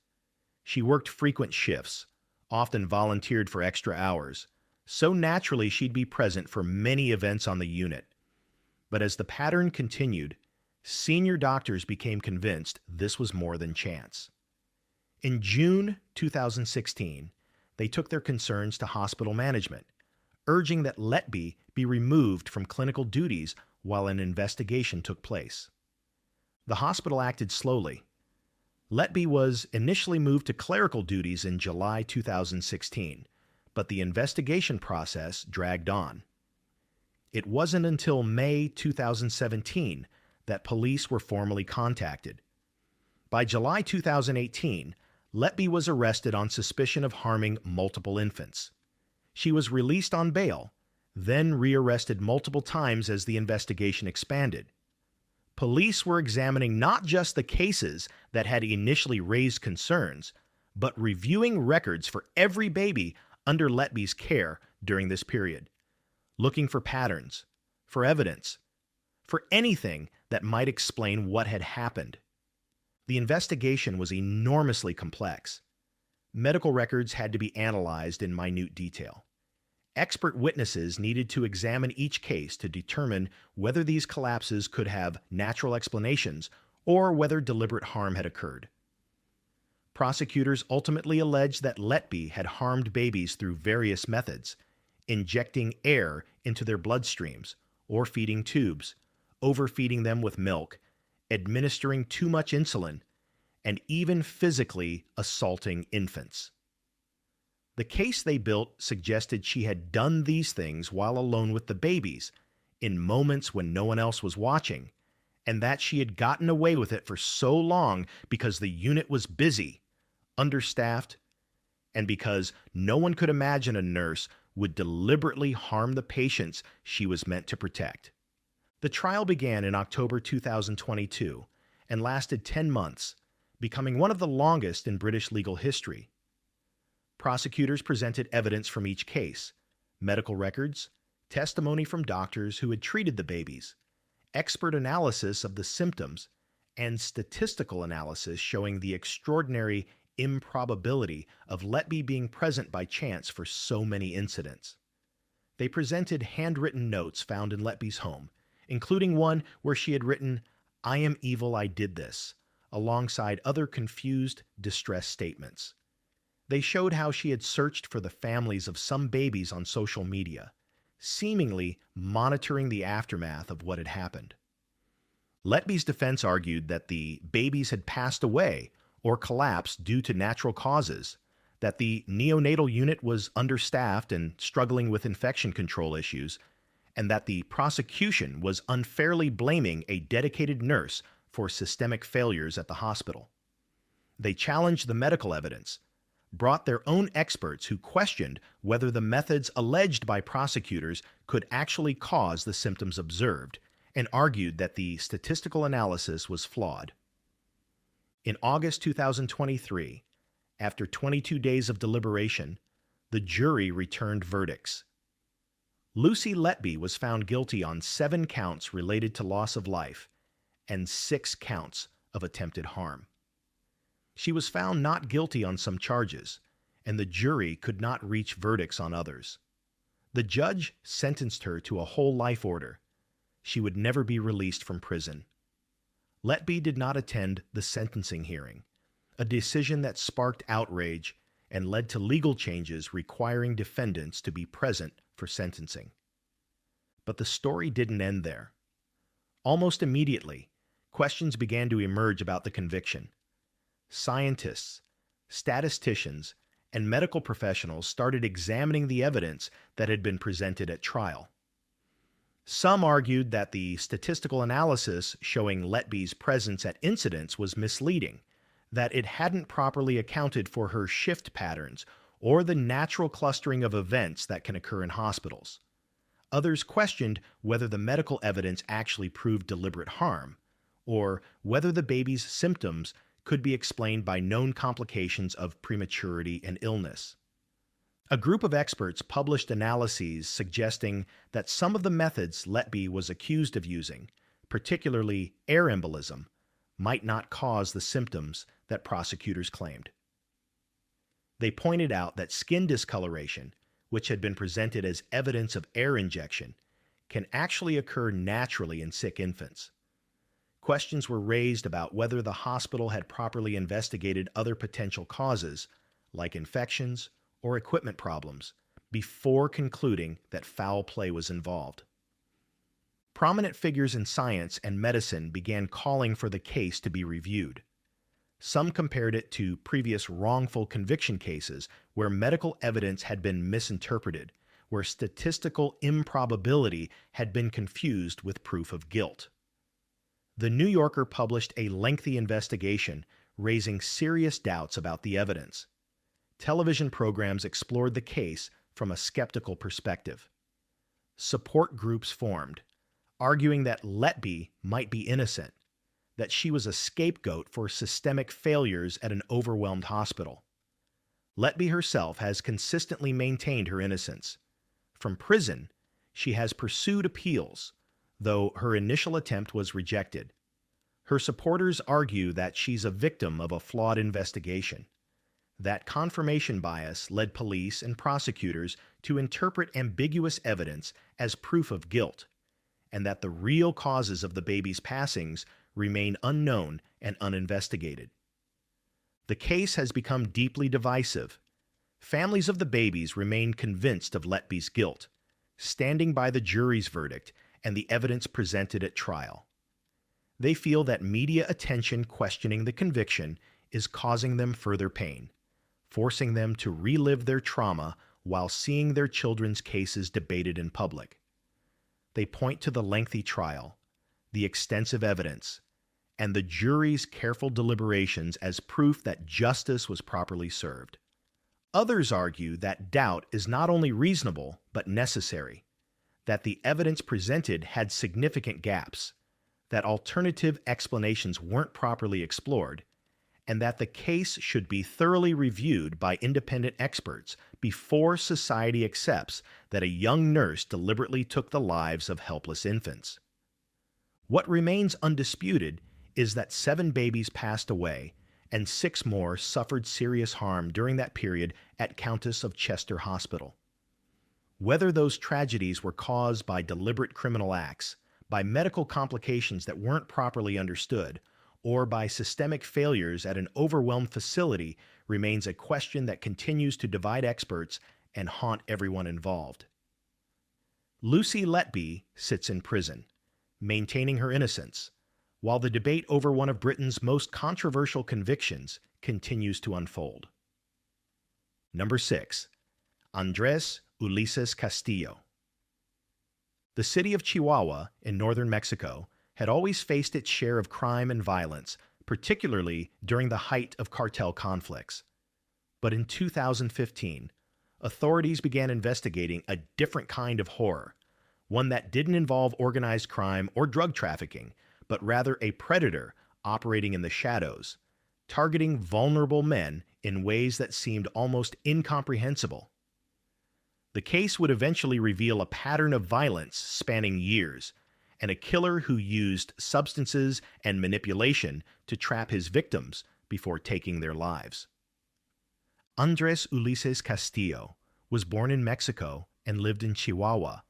She worked frequent shifts, often volunteered for extra hours, so naturally she'd be present for many events on the unit. But as the pattern continued, senior doctors became convinced this was more than chance. In June 2016, they took their concerns to hospital management, urging that Letby be removed from clinical duties while an investigation took place. The hospital acted slowly. Letby was initially moved to clerical duties in July 2016, but the investigation process dragged on. It wasn't until May 2017 that police were formally contacted. By July 2018, Letby was arrested on suspicion of harming multiple infants. She was released on bail, then rearrested multiple times as the investigation expanded. Police were examining not just the cases that had initially raised concerns, but reviewing records for every baby under Letby's care during this period, looking for patterns, for evidence, for anything that might explain what had happened. The investigation was enormously complex. Medical records had to be analyzed in minute detail. Expert witnesses needed to examine each case to determine whether these collapses could have natural explanations or whether deliberate harm had occurred. Prosecutors ultimately alleged that Letby had harmed babies through various methods, injecting air into their bloodstreams or feeding tubes, overfeeding them with milk, administering too much insulin, and even physically assaulting infants. The case they built suggested she had done these things while alone with the babies, in moments when no one else was watching, and that she had gotten away with it for so long because the unit was busy, understaffed, and because no one could imagine a nurse would deliberately harm the patients she was meant to protect. The trial began in October 2022 and lasted 10 months, becoming one of the longest in British legal history. Prosecutors presented evidence from each case, medical records, testimony from doctors who had treated the babies, expert analysis of the symptoms, and statistical analysis showing the extraordinary improbability of Letby being present by chance for so many incidents. They presented handwritten notes found in Letby's home, including one where she had written, "I am evil, I did this," alongside other confused, distressed statements. They showed how she had searched for the families of some babies on social media, seemingly monitoring the aftermath of what had happened. Letby's defense argued that the babies had passed away or collapsed due to natural causes, that the neonatal unit was understaffed and struggling with infection control issues, and that the prosecution was unfairly blaming a dedicated nurse for systemic failures at the hospital. They challenged the medical evidence, brought their own experts who questioned whether the methods alleged by prosecutors could actually cause the symptoms observed, and argued that the statistical analysis was flawed. In August 2023, after 22 days of deliberation, the jury returned verdicts. Lucy Letby was found guilty on 7 counts related to loss of life and 6 counts of attempted harm. She was found not guilty on some charges, and the jury could not reach verdicts on others. The judge sentenced her to a whole life order. She would never be released from prison. Letby did not attend the sentencing hearing, a decision that sparked outrage and led to legal changes requiring defendants to be present for sentencing. But the story didn't end there. Almost immediately, questions began to emerge about the conviction. Scientists, statisticians, and medical professionals started examining the evidence that had been presented at trial. Some argued that the statistical analysis showing Letby's presence at incidents was misleading, that it hadn't properly accounted for her shift patterns or the natural clustering of events that can occur in hospitals. Others questioned whether the medical evidence actually proved deliberate harm, or whether the baby's symptoms could be explained by known complications of prematurity and illness. A group of experts published analyses suggesting that some of the methods Letby was accused of using, particularly air embolism, might not cause the symptoms that prosecutors claimed. They pointed out that skin discoloration, which had been presented as evidence of air injection, can actually occur naturally in sick infants. Questions were raised about whether the hospital had properly investigated other potential causes, like infections or equipment problems, before concluding that foul play was involved. Prominent figures in science and medicine began calling for the case to be reviewed. Some compared it to previous wrongful conviction cases where medical evidence had been misinterpreted, where statistical improbability had been confused with proof of guilt. The New Yorker published a lengthy investigation raising serious doubts about the evidence. Television programs explored the case from a skeptical perspective. Support groups formed, arguing that Letby might be innocent, that she was a scapegoat for systemic failures at an overwhelmed hospital. Letby herself has consistently maintained her innocence. From prison, she has pursued appeals, though her initial attempt was rejected. Her supporters argue that she's a victim of a flawed investigation, that confirmation bias led police and prosecutors to interpret ambiguous evidence as proof of guilt, and that the real causes of the baby's passings remain unknown and uninvestigated. The case has become deeply divisive. Families of the babies remain convinced of Letby's guilt, standing by the jury's verdict and the evidence presented at trial. They feel that media attention questioning the conviction is causing them further pain, forcing them to relive their trauma while seeing their children's cases debated in public. They point to the lengthy trial, the extensive evidence, and the jury's careful deliberations as proof that justice was properly served. Others argue that doubt is not only reasonable but necessary, that the evidence presented had significant gaps, that alternative explanations weren't properly explored, and that the case should be thoroughly reviewed by independent experts before society accepts that a young nurse deliberately took the lives of helpless infants. What remains undisputed is that 7 babies passed away and 6 more suffered serious harm during that period at Countess of Chester Hospital. Whether those tragedies were caused by deliberate criminal acts, by medical complications that weren't properly understood, or by systemic failures at an overwhelmed facility remains a question that continues to divide experts and haunt everyone involved. Lucy Letby sits in prison, maintaining her innocence, while the debate over one of Britain's most controversial convictions continues to unfold. Number 6. Andrés Ulises Castillo. The city of Chihuahua in northern Mexico had always faced its share of crime and violence, particularly during the height of cartel conflicts. But in 2015, authorities began investigating a different kind of horror, one that didn't involve organized crime or drug trafficking, but rather a predator operating in the shadows, targeting vulnerable men in ways that seemed almost incomprehensible. The case would eventually reveal a pattern of violence spanning years, and a killer who used substances and manipulation to trap his victims before taking their lives. Andrés Ulises Castillo was born in Mexico and lived in Chihuahua,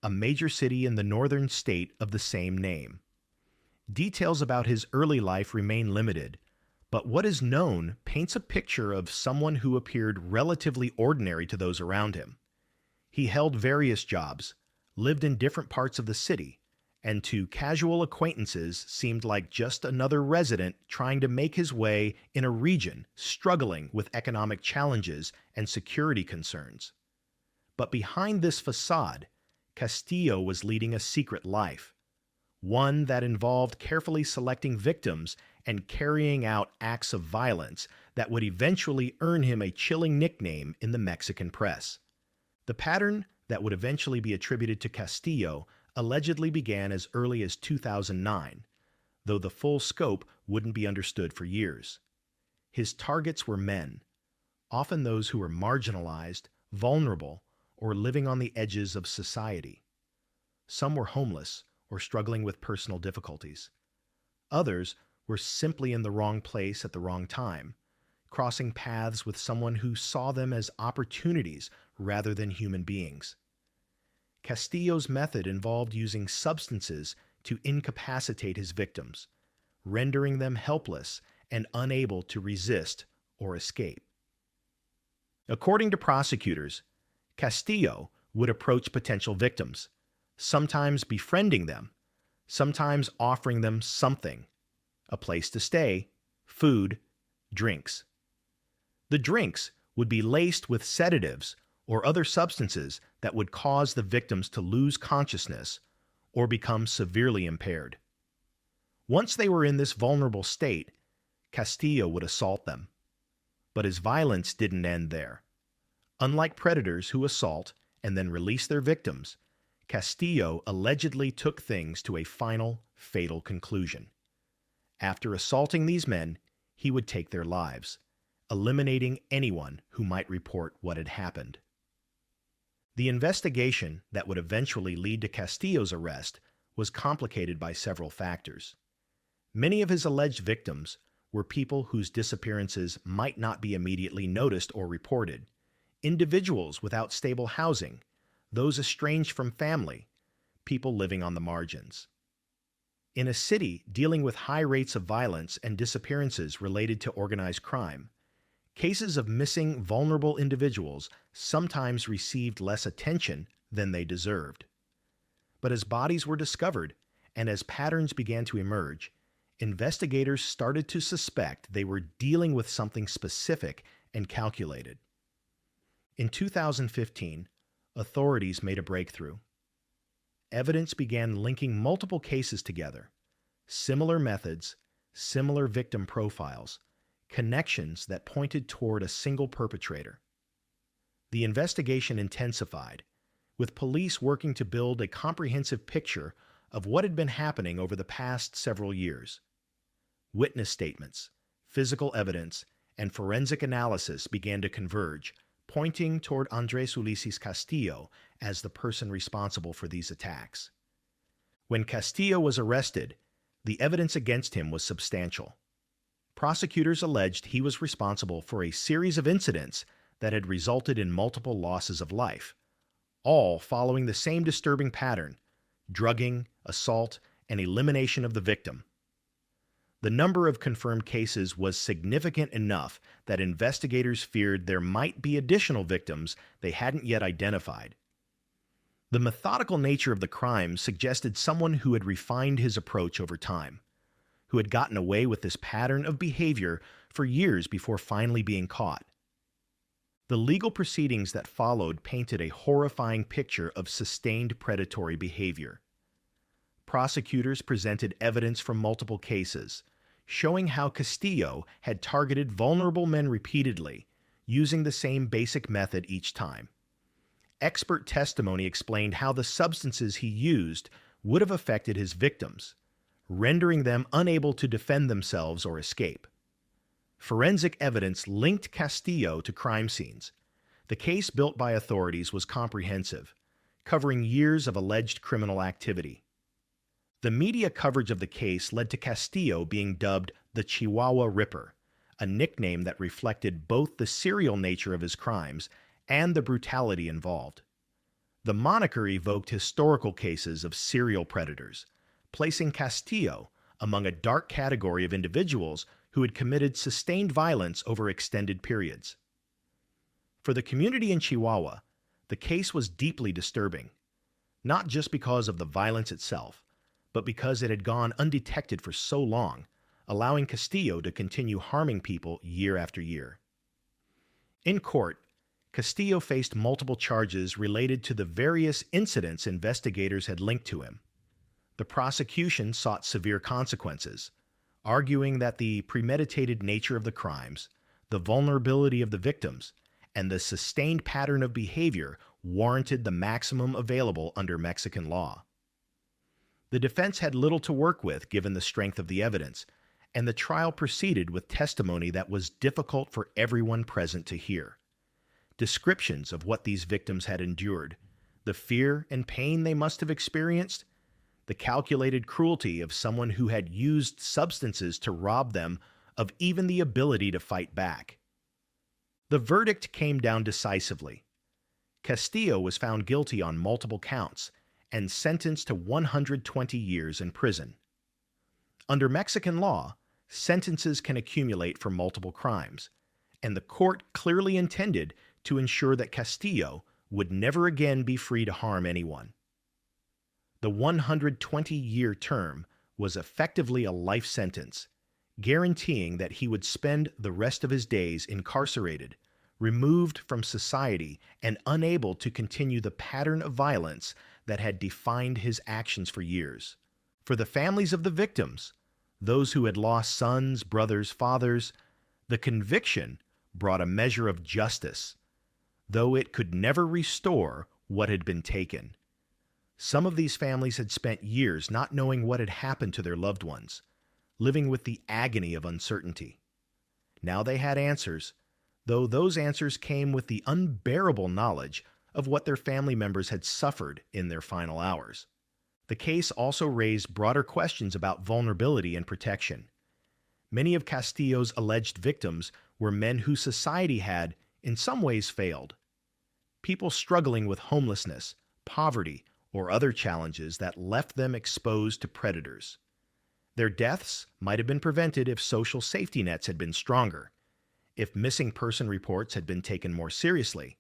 a major city in the northern state of the same name. Details about his early life remain limited, but what is known paints a picture of someone who appeared relatively ordinary to those around him. He held various jobs, lived in different parts of the city, and to casual acquaintances seemed like just another resident trying to make his way in a region struggling with economic challenges and security concerns. But behind this facade, Castillo was leading a secret life, one that involved carefully selecting victims and carrying out acts of violence that would eventually earn him a chilling nickname in the Mexican press. The pattern that would eventually be attributed to Castillo allegedly began as early as 2009, though the full scope wouldn't be understood for years. His targets were men, often those who were marginalized, vulnerable, or living on the edges of society. Some were homeless or struggling with personal difficulties. Others were simply in the wrong place at the wrong time, crossing paths with someone who saw them as opportunities rather than human beings. Castillo's method involved using substances to incapacitate his victims, rendering them helpless and unable to resist or escape. According to prosecutors, Castillo would approach potential victims, sometimes befriending them, sometimes offering them something: a place to stay, food, Drinks. The drinks would be laced with sedatives or other substances that would cause the victims to lose consciousness or become severely impaired. Once they were in this vulnerable state, Castillo would assault them. But his violence didn't end there. Unlike predators who assault and then release their victims, Castillo allegedly took things to a final, fatal conclusion. After assaulting these men, he would take their lives, eliminating anyone who might report what had happened. The investigation that would eventually lead to Castillo's arrest was complicated by several factors. Many of his alleged victims were people whose disappearances might not be immediately noticed or reported, individuals without stable housing, those estranged from family, people living on the margins. In a city dealing with high rates of violence and disappearances related to organized crime, cases of missing vulnerable individuals sometimes received less attention than they deserved. But as bodies were discovered and as patterns began to emerge, investigators started to suspect they were dealing with something specific and calculated. In 2015, authorities made a breakthrough. Evidence began linking multiple cases together, similar methods, similar victim profiles, connections that pointed toward a single perpetrator. The investigation intensified, with police working to build a comprehensive picture of what had been happening over the past several years. Witness statements, physical evidence, and forensic analysis began to converge, pointing toward Andrés Ulises Castillo as the person responsible for these attacks. When Castillo was arrested, the evidence against him was substantial. Prosecutors alleged he was responsible for a series of incidents that had resulted in multiple losses of life, all following the same disturbing pattern: drugging, assault, and elimination of the victim. The number of confirmed cases was significant enough that investigators feared there might be additional victims they hadn't yet identified. The methodical nature of the crime suggested someone who had refined his approach over time, who had gotten away with this pattern of behavior for years before finally being caught. The legal proceedings that followed painted a horrifying picture of sustained predatory behavior. Prosecutors presented evidence from multiple cases, showing how Castillo had targeted vulnerable men repeatedly, using the same basic method each time. Expert testimony explained how the substances he used would have affected his victims, rendering them unable to defend themselves or escape. Forensic evidence linked Castillo to crime scenes. The case built by authorities was comprehensive, covering years of alleged criminal activity. The media coverage of the case led to Castillo being dubbed the Chihuahua Ripper, a nickname that reflected both the serial nature of his crimes and the brutality involved. The moniker evoked historical cases of serial predators, placing Castillo among a dark category of individuals who had committed sustained violence over extended periods. For the community in Chihuahua, the case was deeply disturbing, not just because of the violence itself, but because it had gone undetected for so long, allowing Castillo to continue harming people year after year. In court, Castillo faced multiple charges related to the various incidents investigators had linked to him. The prosecution sought severe consequences, arguing that the premeditated nature of the crimes, the vulnerability of the victims, and the sustained pattern of behavior warranted the maximum available under Mexican law. The defense had little to work with given the strength of the evidence, and the trial proceeded with testimony that was difficult for everyone present to hear. Descriptions of what these victims had endured, the fear and pain they must have experienced, the calculated cruelty of someone who had used substances to rob them of even the ability to fight back. The verdict came down decisively. Castillo was found guilty on multiple counts and sentenced to 120 years in prison. Under Mexican law, sentences can accumulate for multiple crimes, and the court clearly intended to ensure that Castillo would never again be free to harm anyone. The 120-year term was effectively a life sentence, guaranteeing that he would spend the rest of his days incarcerated, removed from society, and unable to continue the pattern of violence that had defined his actions for years. For the families of the victims, those who had lost sons, brothers, fathers, the conviction brought a measure of justice, though it could never restore what had been taken. Some of these families had spent years not knowing what had happened to their loved ones, living with the agony of uncertainty. Now they had answers, though those answers came with the unbearable knowledge of what their family members had suffered in their final hours. The case also raised broader questions about vulnerability and protection. Many of Castillo's alleged victims were men whose society had, in some ways, failed. People struggling with homelessness, poverty, or other challenges that left them exposed to predators. Their deaths might have been prevented if social safety nets had been stronger, if missing person reports had been taken more seriously,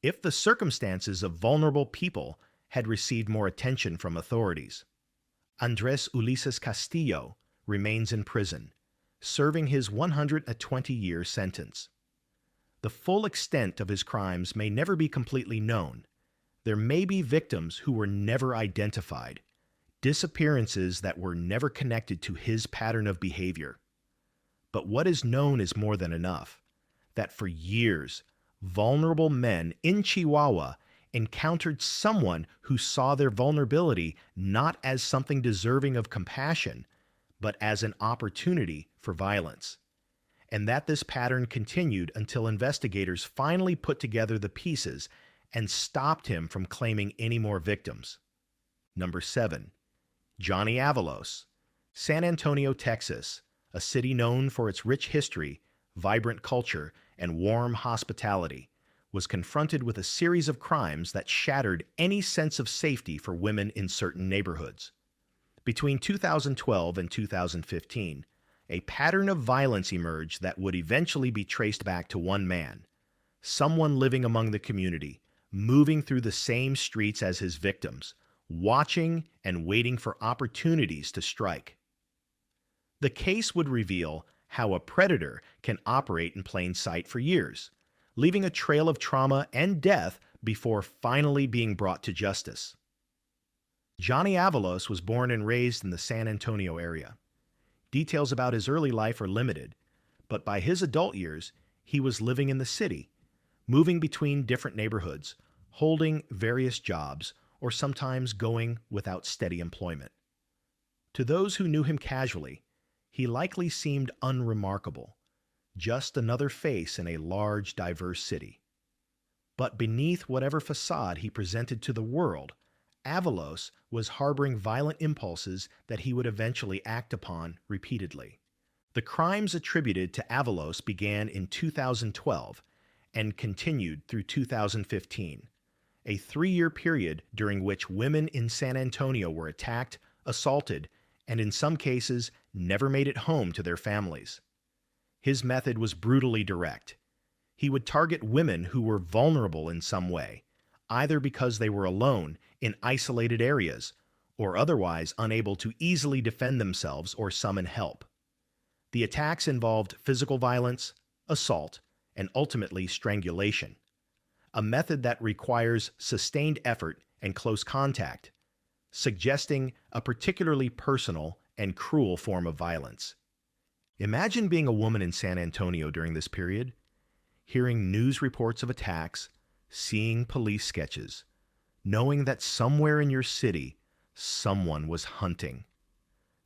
if the circumstances of vulnerable people had received more attention from authorities. Andres Ulises Castillo remains in prison, serving his 120-year sentence. The full extent of his crimes may never be completely known. There may be victims who were never identified, disappearances that were never connected to his pattern of behavior. But what is known is more than enough, that for years, vulnerable men in Chihuahua encountered someone who saw their vulnerability not as something deserving of compassion, but as an opportunity for violence. And that this pattern continued until investigators finally put together the pieces and stopped him from claiming any more victims. Number 7. Johnny Avalos, San Antonio, Texas, a city known for its rich history, vibrant culture, and warm hospitality, was confronted with a series of crimes that shattered any sense of safety for women in certain neighborhoods. Between 2012 and 2015, a pattern of violence emerged that would eventually be traced back to one man, someone living among the community, moving through the same streets as his victims, watching and waiting for opportunities to strike. The case would reveal how a predator can operate in plain sight for years, leaving a trail of trauma and death before finally being brought to justice. Johnny Avalos was born and raised in the San Antonio area. Details about his early life are limited, but by his adult years, he was living in the city, moving between different neighborhoods, holding various jobs, or sometimes going without steady employment. To those who knew him casually, he likely seemed unremarkable, just another face in a large, diverse city. But beneath whatever facade he presented to the world, Avalos was harboring violent impulses that he would eventually act upon repeatedly. The crimes attributed to Avalos began in 2012 and continued through 2015, a 3-year period during which women in San Antonio were attacked, assaulted, and in some cases never made it home to their families. His method was brutally direct. He would target women who were vulnerable in some way, either because they were alone in isolated areas or otherwise unable to easily defend themselves or summon help. The attacks involved physical violence, assault, and ultimately strangulation, a method that requires sustained effort and close contact, suggesting a particularly personal and cruel form of violence. Imagine being a woman in San Antonio during this period, hearing news reports of attacks, seeing police sketches, knowing that somewhere in your city, someone was hunting.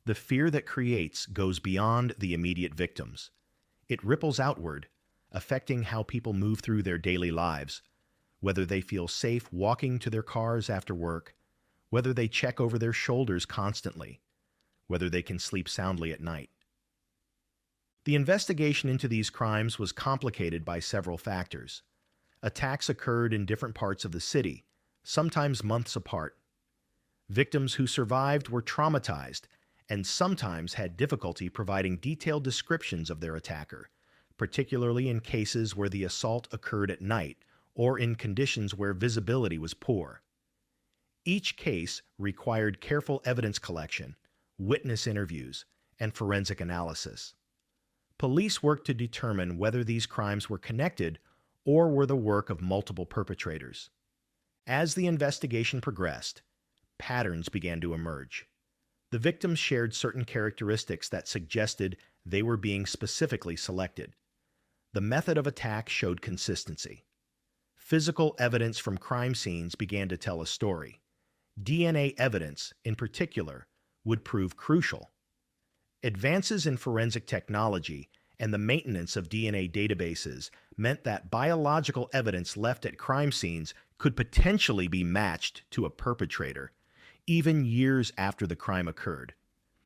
The fear that creates goes beyond the immediate victims. It ripples outward, affecting how people move through their daily lives, whether they feel safe walking to their cars after work, whether they check over their shoulders constantly, whether they can sleep soundly at night. The investigation into these crimes was complicated by several factors. Attacks occurred in different parts of the city, sometimes months apart. Victims who survived were traumatized and sometimes had difficulty providing detailed descriptions of their attacker, particularly in cases where the assault occurred at night or in conditions where visibility was poor. Each case required careful evidence collection, witness interviews, and forensic analysis. Police worked to determine whether these crimes were connected or were the work of multiple perpetrators. As the investigation progressed, patterns began to emerge. The victims shared certain characteristics that suggested they were being specifically selected. The method of attack showed consistency. Physical evidence from crime scenes began to tell a story. DNA evidence, in particular, would prove crucial. Advances in forensic technology and the maintenance of DNA databases meant that biological evidence left at crime scenes could potentially be matched to a perpetrator, even years after the crime occurred.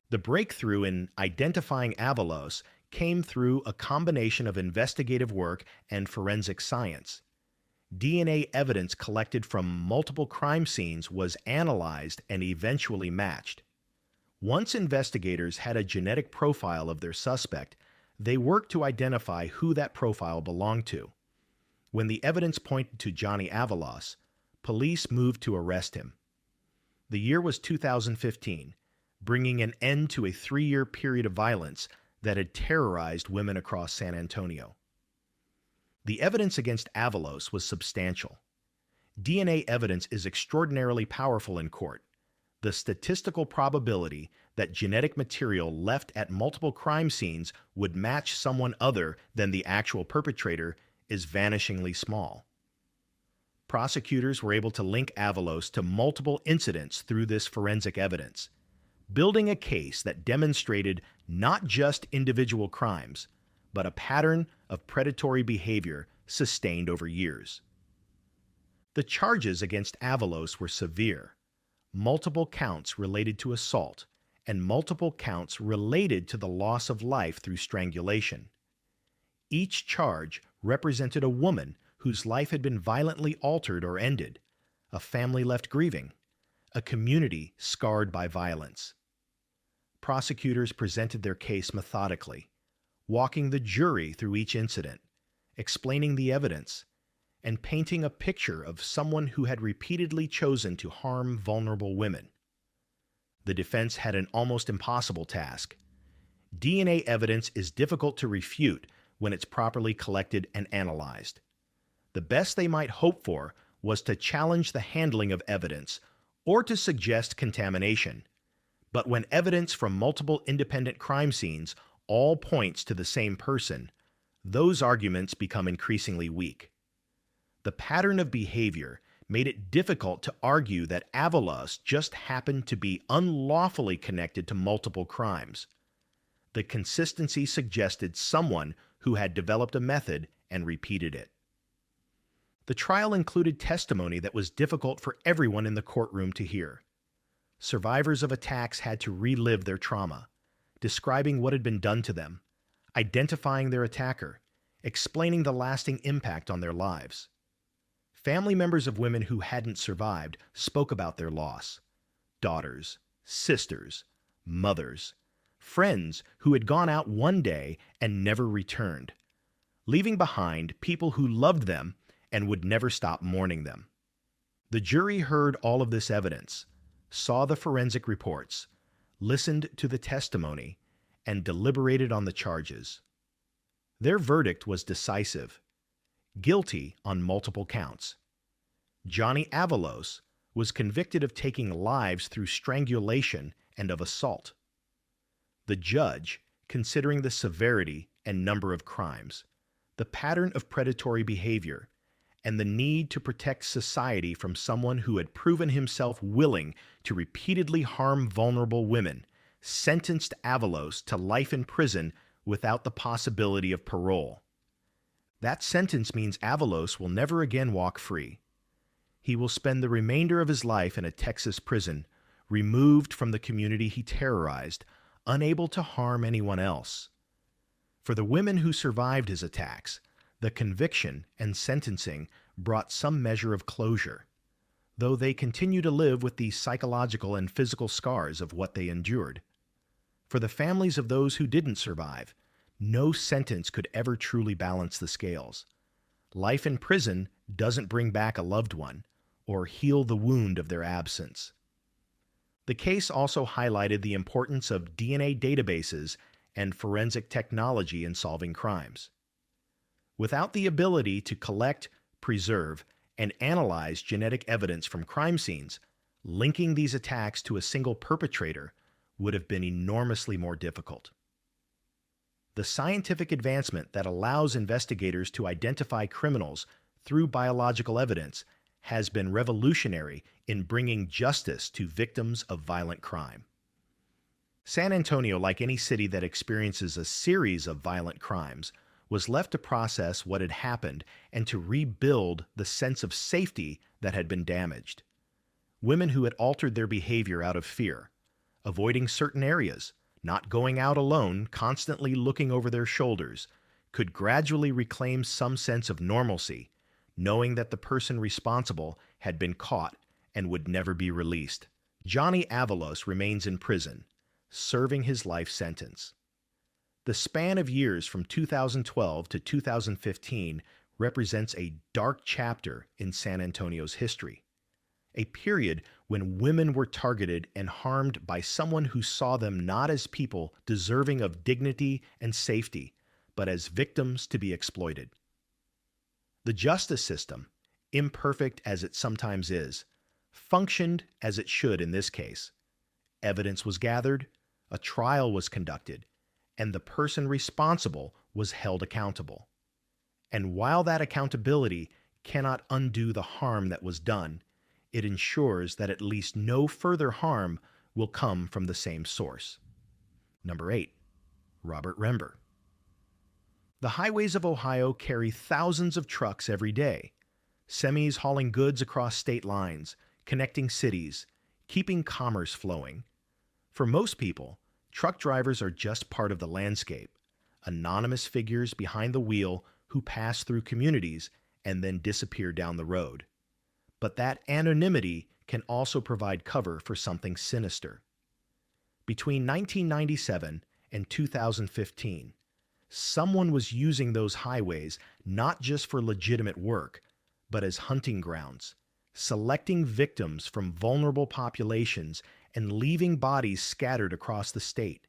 The breakthrough in identifying Avalos came through a combination of investigative work and forensic science. DNA evidence collected from multiple crime scenes was analyzed and eventually matched. Once investigators had a genetic profile of their suspect, they worked to identify who that profile belonged to. When the evidence pointed to Johnny Avalos, police moved to arrest him. The year was 2015, bringing an end to a 3-year period of violence that had terrorized women across San Antonio. The evidence against Avalos was substantial. DNA evidence is extraordinarily powerful in court. The statistical probability that genetic material left at multiple crime scenes would match someone other than the actual perpetrator is vanishingly small. Prosecutors were able to link Avalos to multiple incidents through this forensic evidence, building a case that demonstrated not just individual crimes, but a pattern of predatory behavior sustained over years. The charges against Avalos were severe. Multiple counts related to assault, and multiple counts related to the loss of life through strangulation. Each charge represented a woman whose life had been violently altered or ended, a family left grieving, a community scarred by violence. Prosecutors presented their case methodically, walking the jury through each incident, explaining the evidence, and painting a picture of someone who had repeatedly chosen to harm vulnerable women. The defense had an almost impossible task. DNA evidence is difficult to refute when it's properly collected and analyzed. The best they might hope for was to challenge the handling of evidence or to suggest contamination. But when evidence from multiple independent crime scenes all points to the same person, those arguments become increasingly weak. The pattern of behavior made it difficult to argue that Avalos just happened to be unlawfully connected to multiple crimes. The consistency suggested someone who had developed a method and repeated it. The trial included testimony that was difficult for everyone in the courtroom to hear. Survivors of attacks had to relive their trauma, describing what had been done to them, identifying their attacker, explaining the lasting impact on their lives. Family members of women who hadn't survived spoke about their loss. Daughters, sisters, mothers, friends who had gone out one day and never returned, leaving behind people who loved them and would never stop mourning them. The jury heard all of this evidence, saw the forensic reports, listened to the testimony, and deliberated on the charges. Their verdict was decisive: guilty on multiple counts. Johnny Avalos was convicted of taking lives through strangulation and of assault. The judge, considering the severity and number of crimes, the pattern of predatory behavior, and the need to protect society from someone who had proven himself willing to repeatedly harm vulnerable women, sentenced Avalos to life in prison without the possibility of parole. That sentence means Avalos will never again walk free. He will spend the remainder of his life in a Texas prison, removed from the community he terrorized, unable to harm anyone else. For the women who survived his attacks, the conviction and sentencing brought some measure of closure, though they continue to live with the psychological and physical scars of what they endured. For the families of those who didn't survive, no sentence could ever truly balance the scales. Life in prison doesn't bring back a loved one or heal the wound of their absence. The case also highlighted the importance of DNA databases and forensic technology in solving crimes. Without the ability to collect, preserve, and analyze genetic evidence from crime scenes, linking these attacks to a single perpetrator would have been enormously more difficult. The scientific advancement that allows investigators to identify criminals through biological evidence has been revolutionary in bringing justice to victims of violent crime. San Antonio, like any city that experiences a series of violent crimes, was left to process what had happened and to rebuild the sense of safety that had been damaged. Women who had altered their behavior out of fear, avoiding certain areas, not going out alone, constantly looking over their shoulders, could gradually reclaim some sense of normalcy, knowing that the person responsible had been caught and would never be released. Johnny Avalos remains in prison, serving his life sentence. The span of years from 2012 to 2015 represents a dark chapter in San Antonio's history, a period when women were targeted and harmed by someone who saw them not as people deserving of dignity and safety, but as victims to be exploited. The justice system, imperfect as it sometimes is, functioned as it should in this case. Evidence was gathered, a trial was conducted, and the person responsible was held accountable. And while that accountability cannot undo the harm that was done, it ensures that at least no further harm will come from the same source. Number 8. Robert Rember. The highways of Ohio carry thousands of trucks every day, semis hauling goods across state lines, connecting cities, keeping commerce flowing. For most people, truck drivers are just part of the landscape, anonymous figures behind the wheel who pass through communities and then disappear down the road. But that anonymity can also provide cover for something sinister. Between 1997 and 2015, someone was using those highways not just for legitimate work, but as hunting grounds, selecting victims from vulnerable populations and leaving bodies scattered across the state.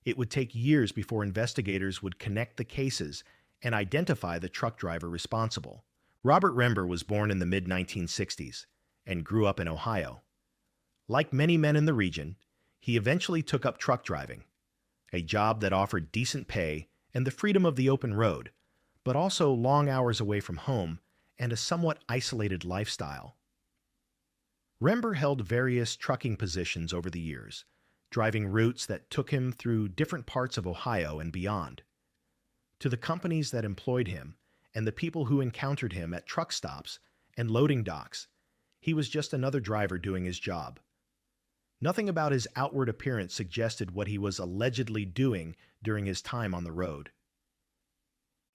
It would take years before investigators would connect the cases and identify the truck driver responsible. Robert Rember was born in the mid-1960s and grew up in Ohio. Like many men in the region, he eventually took up truck driving, a job that offered decent pay and the freedom of the open road, but also long hours away from home and a somewhat isolated lifestyle. Rember held various trucking positions over the years, driving routes that took him through different parts of Ohio and beyond. To the companies that employed him and the people who encountered him at truck stops and loading docks, he was just another driver doing his job. Nothing about his outward appearance suggested what he was allegedly doing during his time on the road.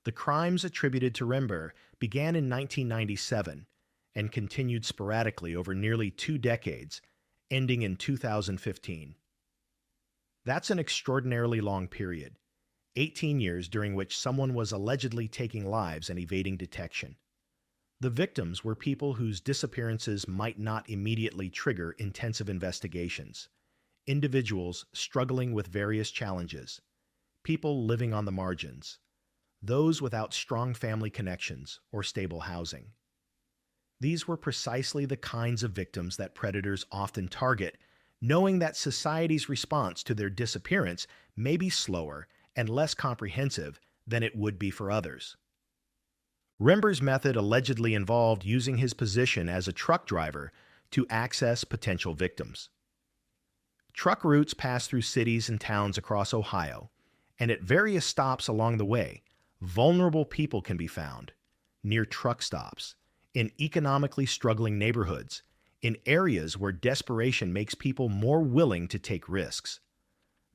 The crimes attributed to Rember began in 1997 and continued sporadically over nearly 2 decades, ending in 2015. That's an extraordinarily long period, 18 years during which someone was allegedly taking lives and evading detection. The victims were people whose disappearances might not immediately trigger intensive investigations, individuals struggling with various challenges, people living on the margins, those without strong family connections or stable housing. These were precisely the kinds of victims that predators often target, knowing that society's response to their disappearance may be slower and less comprehensive than it would be for others. Rember's method allegedly involved using his position as a truck driver to access potential victims. Truck routes pass through cities and towns across Ohio, and at various stops along the way, vulnerable people can be found, near truck stops, in economically struggling neighborhoods, in areas where desperation makes people more willing to take risks.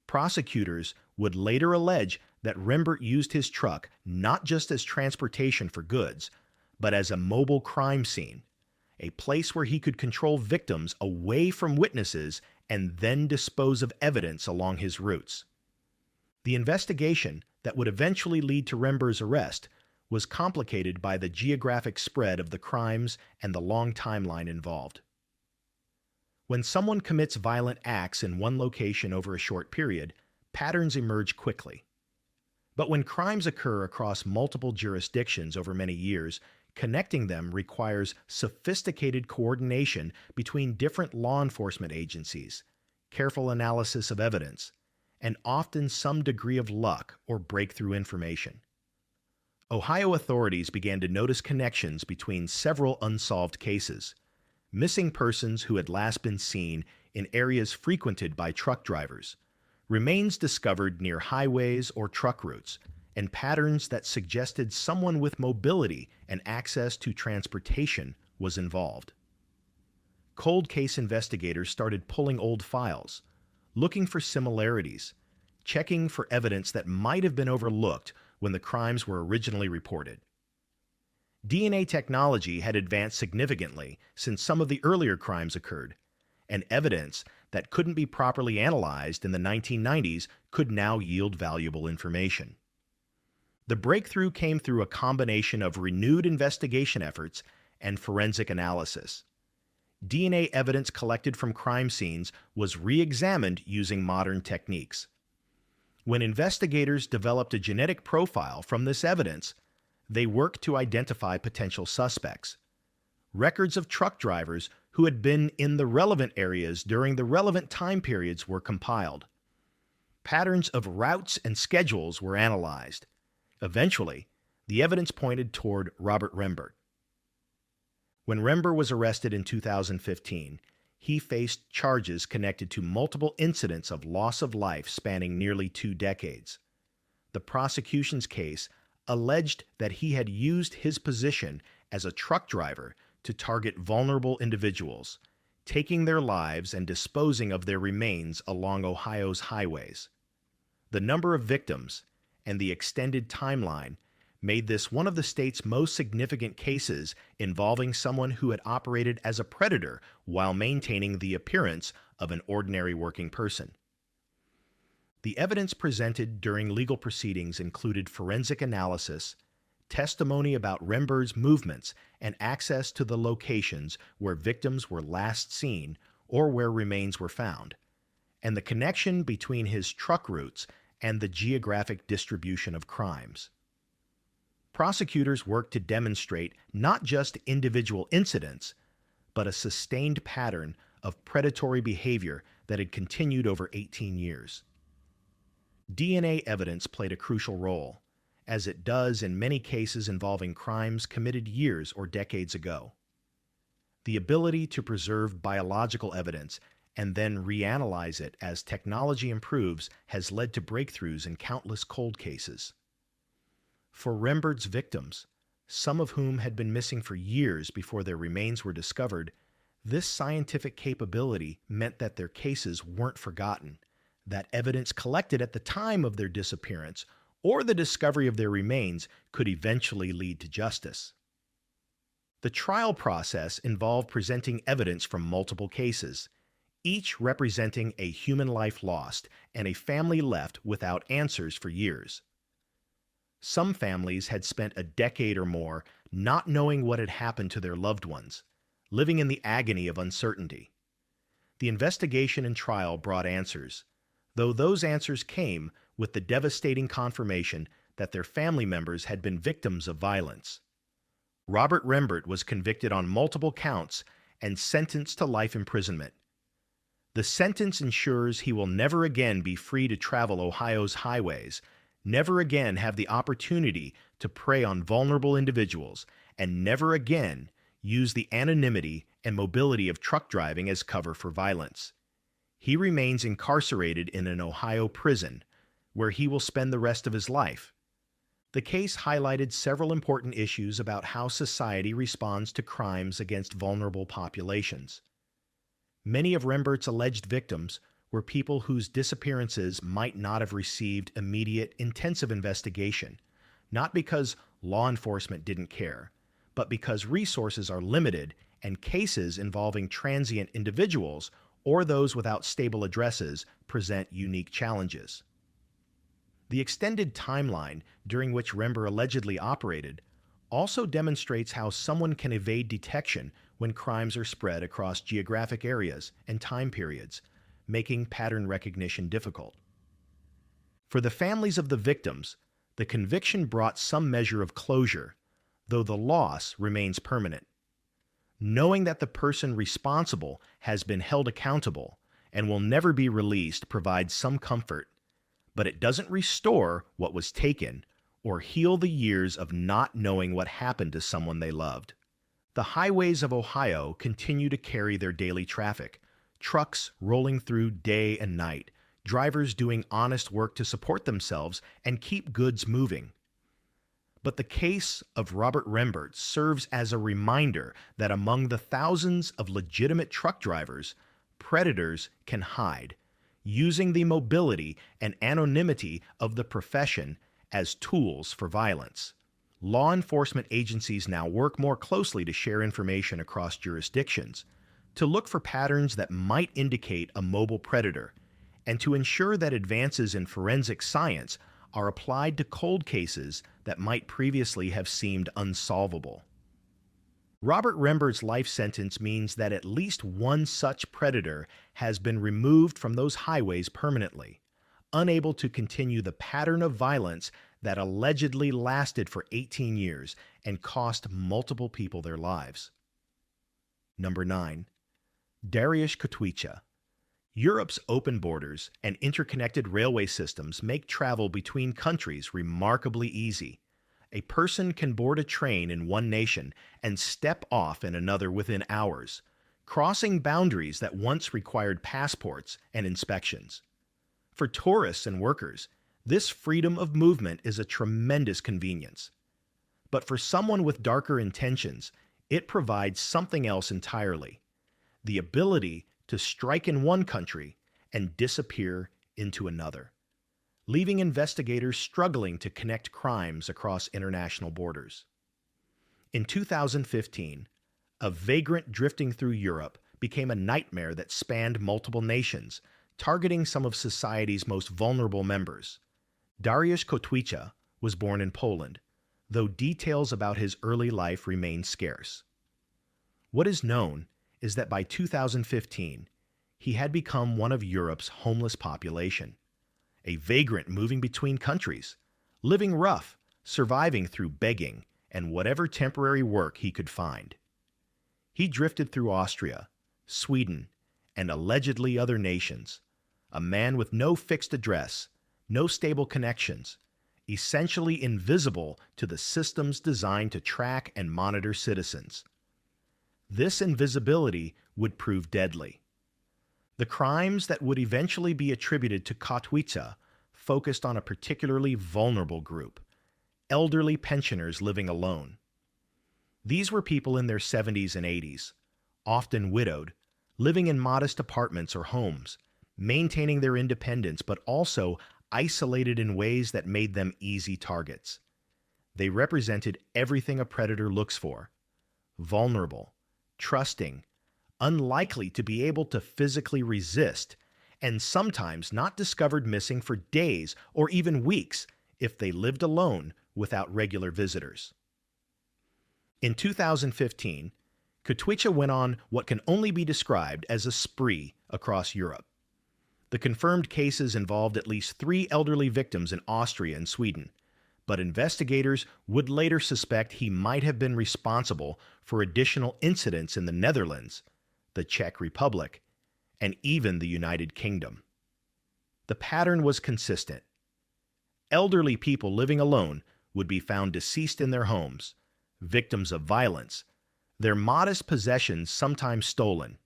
Prosecutors would later allege that Rember used his truck not just as transportation for goods, but as a mobile crime scene, a place where he could control victims away from witnesses and then dispose of evidence along his routes. The investigation that would eventually lead to Rember's arrest was complicated by the geographic spread of the crimes and the long timeline involved. When someone commits violent acts in one location over a short period, patterns emerge quickly. But when crimes occur across multiple jurisdictions over many years, connecting them requires sophisticated coordination between different law enforcement agencies, careful analysis of evidence, and often some degree of luck or breakthrough information. Ohio authorities began to notice connections between several unsolved cases: missing persons who had last been seen in areas frequented by truck drivers, remains discovered near highways or truck routes, and patterns that suggested someone with mobility and access to transportation was involved. Cold case investigators started pulling old files, looking for similarities, checking for evidence that might have been overlooked when the crimes were originally reported. DNA technology had advanced significantly since some of the earlier crimes occurred, and evidence that couldn't be properly analyzed in the 1990s could now yield valuable information. The breakthrough came through a combination of renewed investigation efforts and forensic analysis. DNA evidence collected from crime scenes was re-examined using modern techniques. When investigators developed a genetic profile from this evidence, they worked to identify potential suspects. Records of truck drivers who had been in the relevant areas during the relevant time periods were compiled. Patterns of routes and schedules were analyzed. Eventually, the evidence pointed toward Robert Rembert. When Rembert was arrested in 2015, he faced charges connected to multiple incidents of loss of life spanning nearly 2 decades. The prosecution's case alleged that he had used his position as a truck driver to target vulnerable individuals, taking their lives and disposing of their remains along Ohio's highways. The number of victims and the extended timeline made this one of the state's most significant cases involving someone who had operated as a predator while maintaining the appearance of an ordinary working person. The evidence presented during legal proceedings included forensic analysis, testimony about Rembert's movements, and access to the locations where victims were last seen or where remains were found, and the connection between his truck routes and the geographic distribution of crimes. Prosecutors worked to demonstrate not just individual incidents, but a sustained pattern of predatory behavior that had continued over 18 years. DNA evidence played a crucial role, as it does in many cases involving crimes committed years or decades ago. The ability to preserve biological evidence and then reanalyze it as technology improves has led to breakthroughs in countless cold cases. For Rembert's victims, some of whom had been missing for years before their remains were discovered, this scientific capability meant that their cases weren't forgotten, that evidence collected at the time of their disappearance or the discovery of their remains could eventually lead to justice. The trial process involved presenting evidence from multiple cases, each representing a human life lost and a family left without answers for years. Some families had spent a decade or more not knowing what had happened to their loved ones, living in the agony of uncertainty. The investigation and trial brought answers, though those answers came with the devastating confirmation that their family members had been victims of violence. Robert Rembert was convicted on multiple counts and sentenced to life imprisonment. The sentence ensures he will never again be free to travel Ohio's highways, never again have the opportunity to prey on vulnerable individuals, and never again use the anonymity and mobility of truck driving as cover for violence. He remains incarcerated in an Ohio prison, where he will spend the rest of his life. The case highlighted several important issues about how society responds to crimes against vulnerable populations. Many of Rembert's alleged victims were people whose disappearances might not have received immediate, intensive investigation, not because law enforcement didn't care, but because resources are limited and cases involving transient individuals or those without stable addresses present unique challenges. The extended timeline during which Rembert allegedly operated also demonstrates how someone can evade detection when crimes are spread across geographic areas and time periods, making pattern recognition difficult. For the families of the victims, the conviction brought some measure of closure, though the loss remains permanent. Knowing that the person responsible has been held accountable and will never be released provides some comfort, but it doesn't restore what was taken or heal the years of not knowing what happened to someone they loved. The highways of Ohio continue to carry their daily traffic, trucks rolling through day and night, drivers doing honest work to support themselves and keep goods moving. But the case of Robert Rembert serves as a reminder that among the thousands of legitimate truck drivers, predators can hide, using the mobility and anonymity of the profession as tools for violence. Law enforcement agencies now work more closely to share information across jurisdictions, to look for patterns that might indicate a mobile predator, and to ensure that advances in forensic science are applied to cold cases that might previously have seemed unsolvable. Robert Rembert's life sentence means that at least one such predator has been removed from those highways permanently, unable to continue the pattern of violence that allegedly lasted for 18 years and cost multiple people their lives. Number 9. Dariusz Kotwica. Europe's open borders and interconnected railway systems make travel between countries remarkably easy. A person can board a train in one nation and step off in another within hours, crossing boundaries that once required passports and inspections. For tourists and workers, this freedom of movement is a tremendous convenience. But for someone with darker intentions, it provides something else entirely: the ability to strike in one country and disappear into another, leaving investigators struggling to connect crimes across international borders. In 2015, a vagrant drifting through Europe became a nightmare that spanned multiple nations, targeting some of society's most vulnerable members. Dariusz Kotwica was born in Poland, though details about his early life remain scarce. What is known is that by 2015, he had become one of Europe's homeless population, a vagrant moving between countries, living rough, surviving through begging and whatever temporary work he could find. He drifted through Austria, Sweden, and allegedly other nations, a man with no fixed address, no stable connections, essentially invisible to the systems designed to track and monitor citizens. This invisibility would prove deadly. The crimes that would eventually be attributed to Kotwica focused on a particularly vulnerable group: elderly pensioners living alone. These were people in their 70s and 80s, often widowed, living in modest apartments or homes, maintaining their independence but also isolated in ways that made them easy targets. They represented everything a predator looks for: vulnerable, trusting, unlikely to be able to physically resist, and sometimes not discovered missing for days or even weeks if they lived alone without regular visitors. In 2015, Kotwica went on what can only be described as a spree across Europe. The confirmed cases involved at least 3 elderly victims in Austria and Sweden, but investigators would later suspect he might have been responsible for additional incidents in the Netherlands, the Czech Republic, and even the United Kingdom. The pattern was consistent. Elderly people living alone would be found deceased in their homes, victims of violence, their modest possessions sometimes stolen.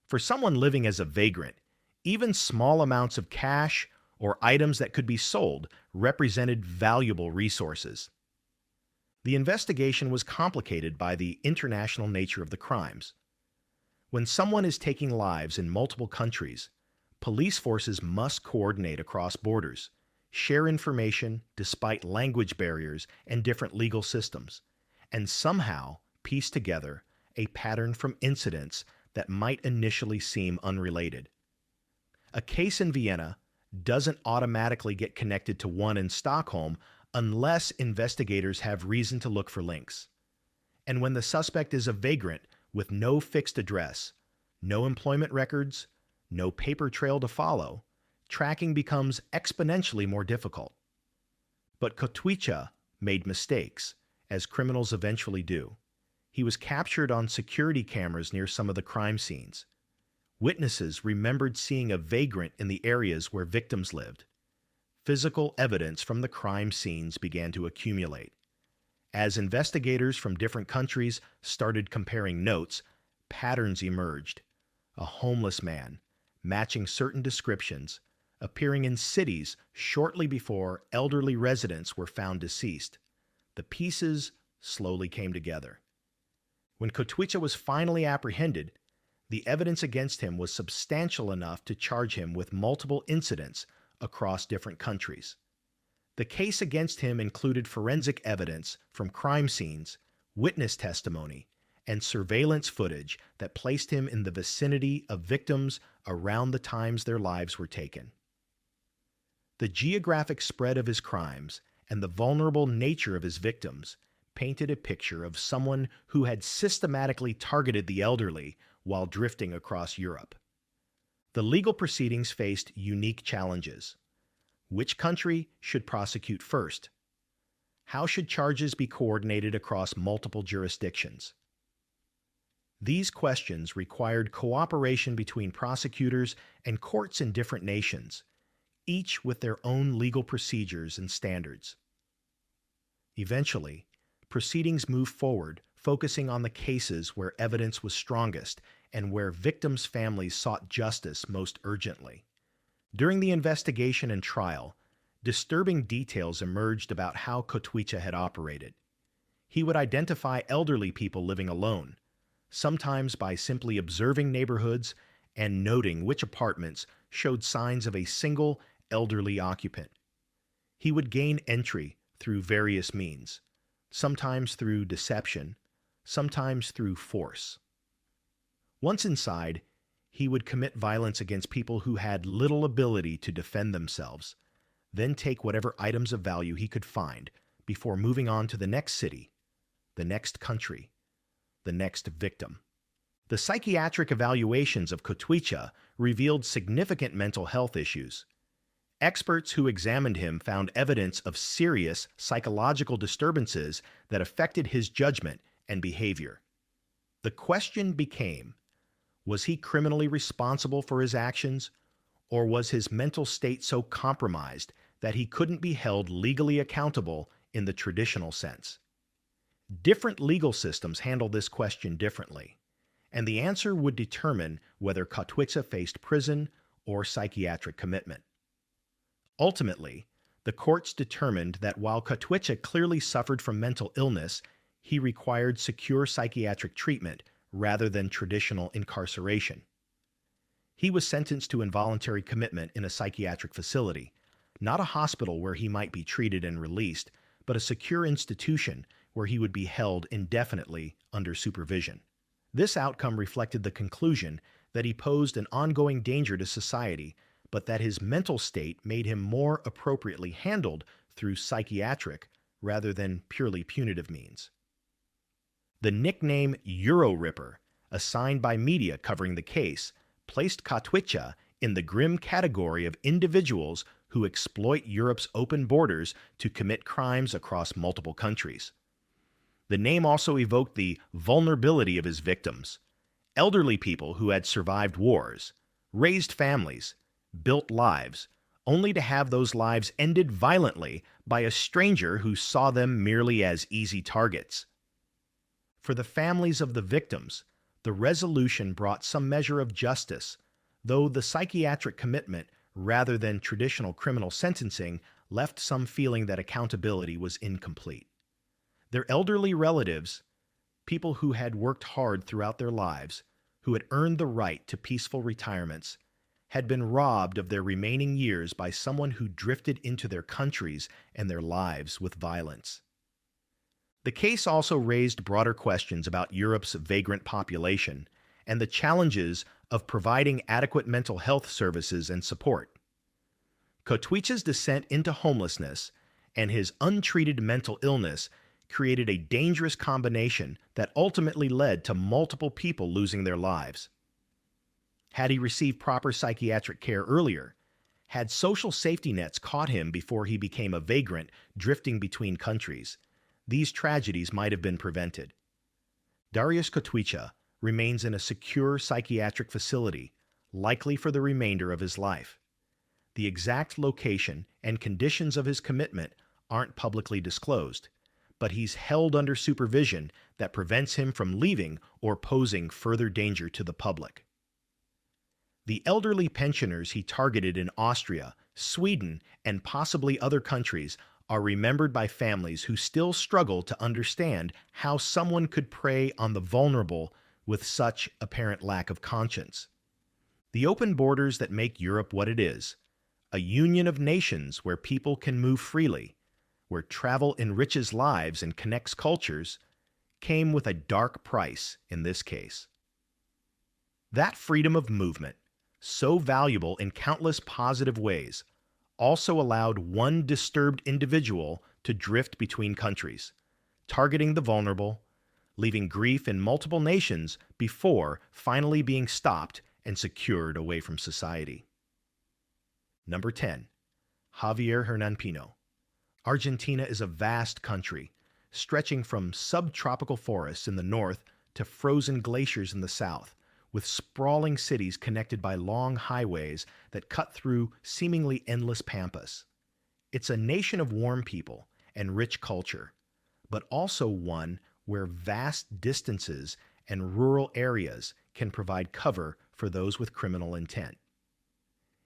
For someone living as a vagrant, even small amounts of cash or items that could be sold represented valuable resources. The investigation was complicated by the international nature of the crimes. When someone is taking lives in multiple countries, police forces must coordinate across borders, share information despite language barriers and different legal systems, and somehow piece together a pattern from incidents that might initially seem unrelated. A case in Vienna doesn't automatically get connected to one in Stockholm unless investigators have reason to look for links. And when the suspect is a vagrant with no fixed address, no employment records, no paper trail to follow, tracking becomes exponentially more difficult. But Kotwica made mistakes, as criminals eventually do. He was captured on security cameras near some of the crime scenes. Witnesses remembered seeing a vagrant in the areas where victims lived. Physical evidence from the crime scenes began to accumulate. As investigators from different countries started comparing notes, patterns emerged. A homeless man, matching certain descriptions, appearing in cities shortly before elderly residents were found deceased. The pieces slowly came together. When Kotwica was finally apprehended, the evidence against him was substantial enough to charge him with multiple incidents across different countries. The case against him included forensic evidence from crime scenes, witness testimony, and surveillance footage that placed him in the vicinity of victims around the times their lives were taken. The geographic spread of his crimes and the vulnerable nature of his victims painted a picture of someone who had systematically targeted the elderly while drifting across Europe. The legal proceedings faced unique challenges. Which country should prosecute first? How should charges be coordinated across multiple jurisdictions? These questions required cooperation between prosecutors and courts in different nations, each with their own legal procedures and standards. Eventually, proceedings moved forward, focusing on the cases where evidence was strongest and where victims' families sought justice most urgently. During the investigation and trial, disturbing details emerged about how Kotwica had operated. He would identify elderly people living alone, sometimes by simply observing neighborhoods and noting which apartments showed signs of a single elderly occupant. He would gain entry through various means, sometimes through deception, sometimes through force. Once inside, he would commit violence against people who had little ability to defend themselves, then take whatever items of value he could find before moving on to the next city, the next country, the next victim. The psychiatric evaluations of Kotwica revealed significant mental health issues. Experts who examined him found evidence of serious psychological disturbances that affected his judgment and behavior. The question became, was he criminally responsible for his actions, or was his mental state so compromised that he couldn't be held legally accountable in the traditional sense? Different legal systems handle this question differently, and the answer would determine whether Kotwica faced prison or psychiatric commitment. Ultimately, the courts determined that while Kotwica clearly suffered from mental illness, he required secure psychiatric treatment rather than traditional incarceration. He was sentenced to involuntary commitment in a psychiatric facility, not a hospital where he might be treated and released, but a secure institution where he would be held indefinitely under supervision. This outcome reflected the conclusion that he posed an ongoing danger to society, but that his mental state made him more appropriately handled through psychiatric rather than purely punitive means. The nickname Euro Ripper, assigned by media covering the case, placed Kotwica in the grim category of individuals who exploit Europe's open borders to commit crimes across multiple countries. The name also evoked the vulnerability of his victims, elderly people who had survived wars, raised families, built lives, only to have those lives ended violently by a stranger who saw them merely as easy targets. For the families of the victims, the resolution brought some measure of justice, though the psychiatric commitment, rather than traditional criminal sentencing, left some feeling that accountability was incomplete. Their elderly relatives, people who had worked hard throughout their lives, who had earned the right to peaceful retirements, had been robbed of their remaining years by someone who drifted into their countries and their lives with violence. The case also raised broader questions about Europe's vagrant population and the challenges of providing adequate mental health services and support. Kotwica's descent into homelessness and his untreated mental illness created a dangerous combination that ultimately led to multiple people losing their lives. Had he received proper psychiatric care earlier, had social safety nets caught him before he became a vagrant drifting between countries, these tragedies might have been prevented. Dariusz Kotwica remains in a secure psychiatric facility, likely for the remainder of his life. The exact location and conditions of his commitment aren't publicly disclosed, but he's held under supervision that prevents him from leaving or posing further danger to the public. The elderly pensioners he targeted in Austria, Sweden, and possibly other countries are remembered by families who still struggle to understand how someone could prey on the vulnerable with such apparent lack of conscience. The open borders that make Europe what it is, a union of nations where people can move freely, where travel enriches lives and connects cultures, came with a dark price in this case. That freedom of movement, so valuable in countless positive ways, also allowed one disturbed individual to drift between countries, targeting the vulnerable, leaving grief in multiple nations before finally being stopped and secured away from society. Number 10. Javier Hernan Pino. Argentina is a vast country, stretching from subtropical forests in the north to frozen glaciers in the south, with sprawling cities connected by long highways that cut through seemingly endless pampas. It's a nation of warm people and rich culture, but also one where vast distances and rural areas can provide cover for those with criminal intent.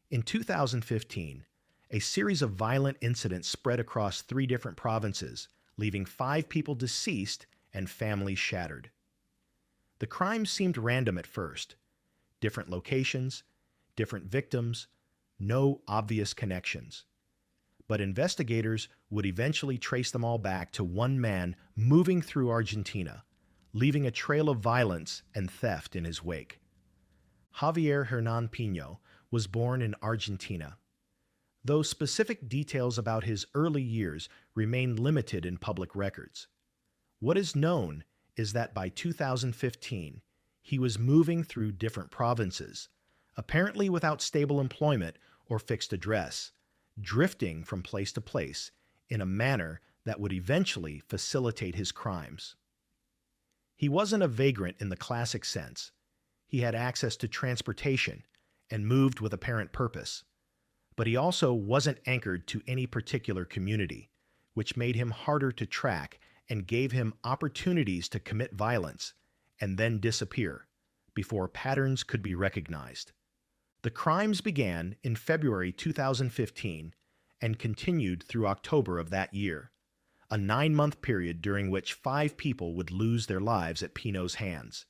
In 2015, a series of violent incidents spread across 3 different provinces, leaving 5 people deceased and families shattered. The crimes seemed random at first. Different locations, different victims, no obvious connections. But investigators would eventually trace them all back to one man moving through Argentina, leaving a trail of violence and theft in his wake. Javier Hernan Pino was born in Argentina. Though specific details about his early years remain limited in public records. What is known is that by 2015, he was moving through different provinces, apparently without stable employment or fixed address, drifting from place to place in a manner that would eventually facilitate his crimes. He wasn't a vagrant in the classic sense. He had access to transportation and moved with apparent purpose. But he also wasn't anchored to any particular community, which made him harder to track and gave him opportunities to commit violence and then disappear before patterns could be recognized. The crimes began in February 2015 and continued through October of that year, a 9-month period during which 5 people would lose their lives at Pino's hands.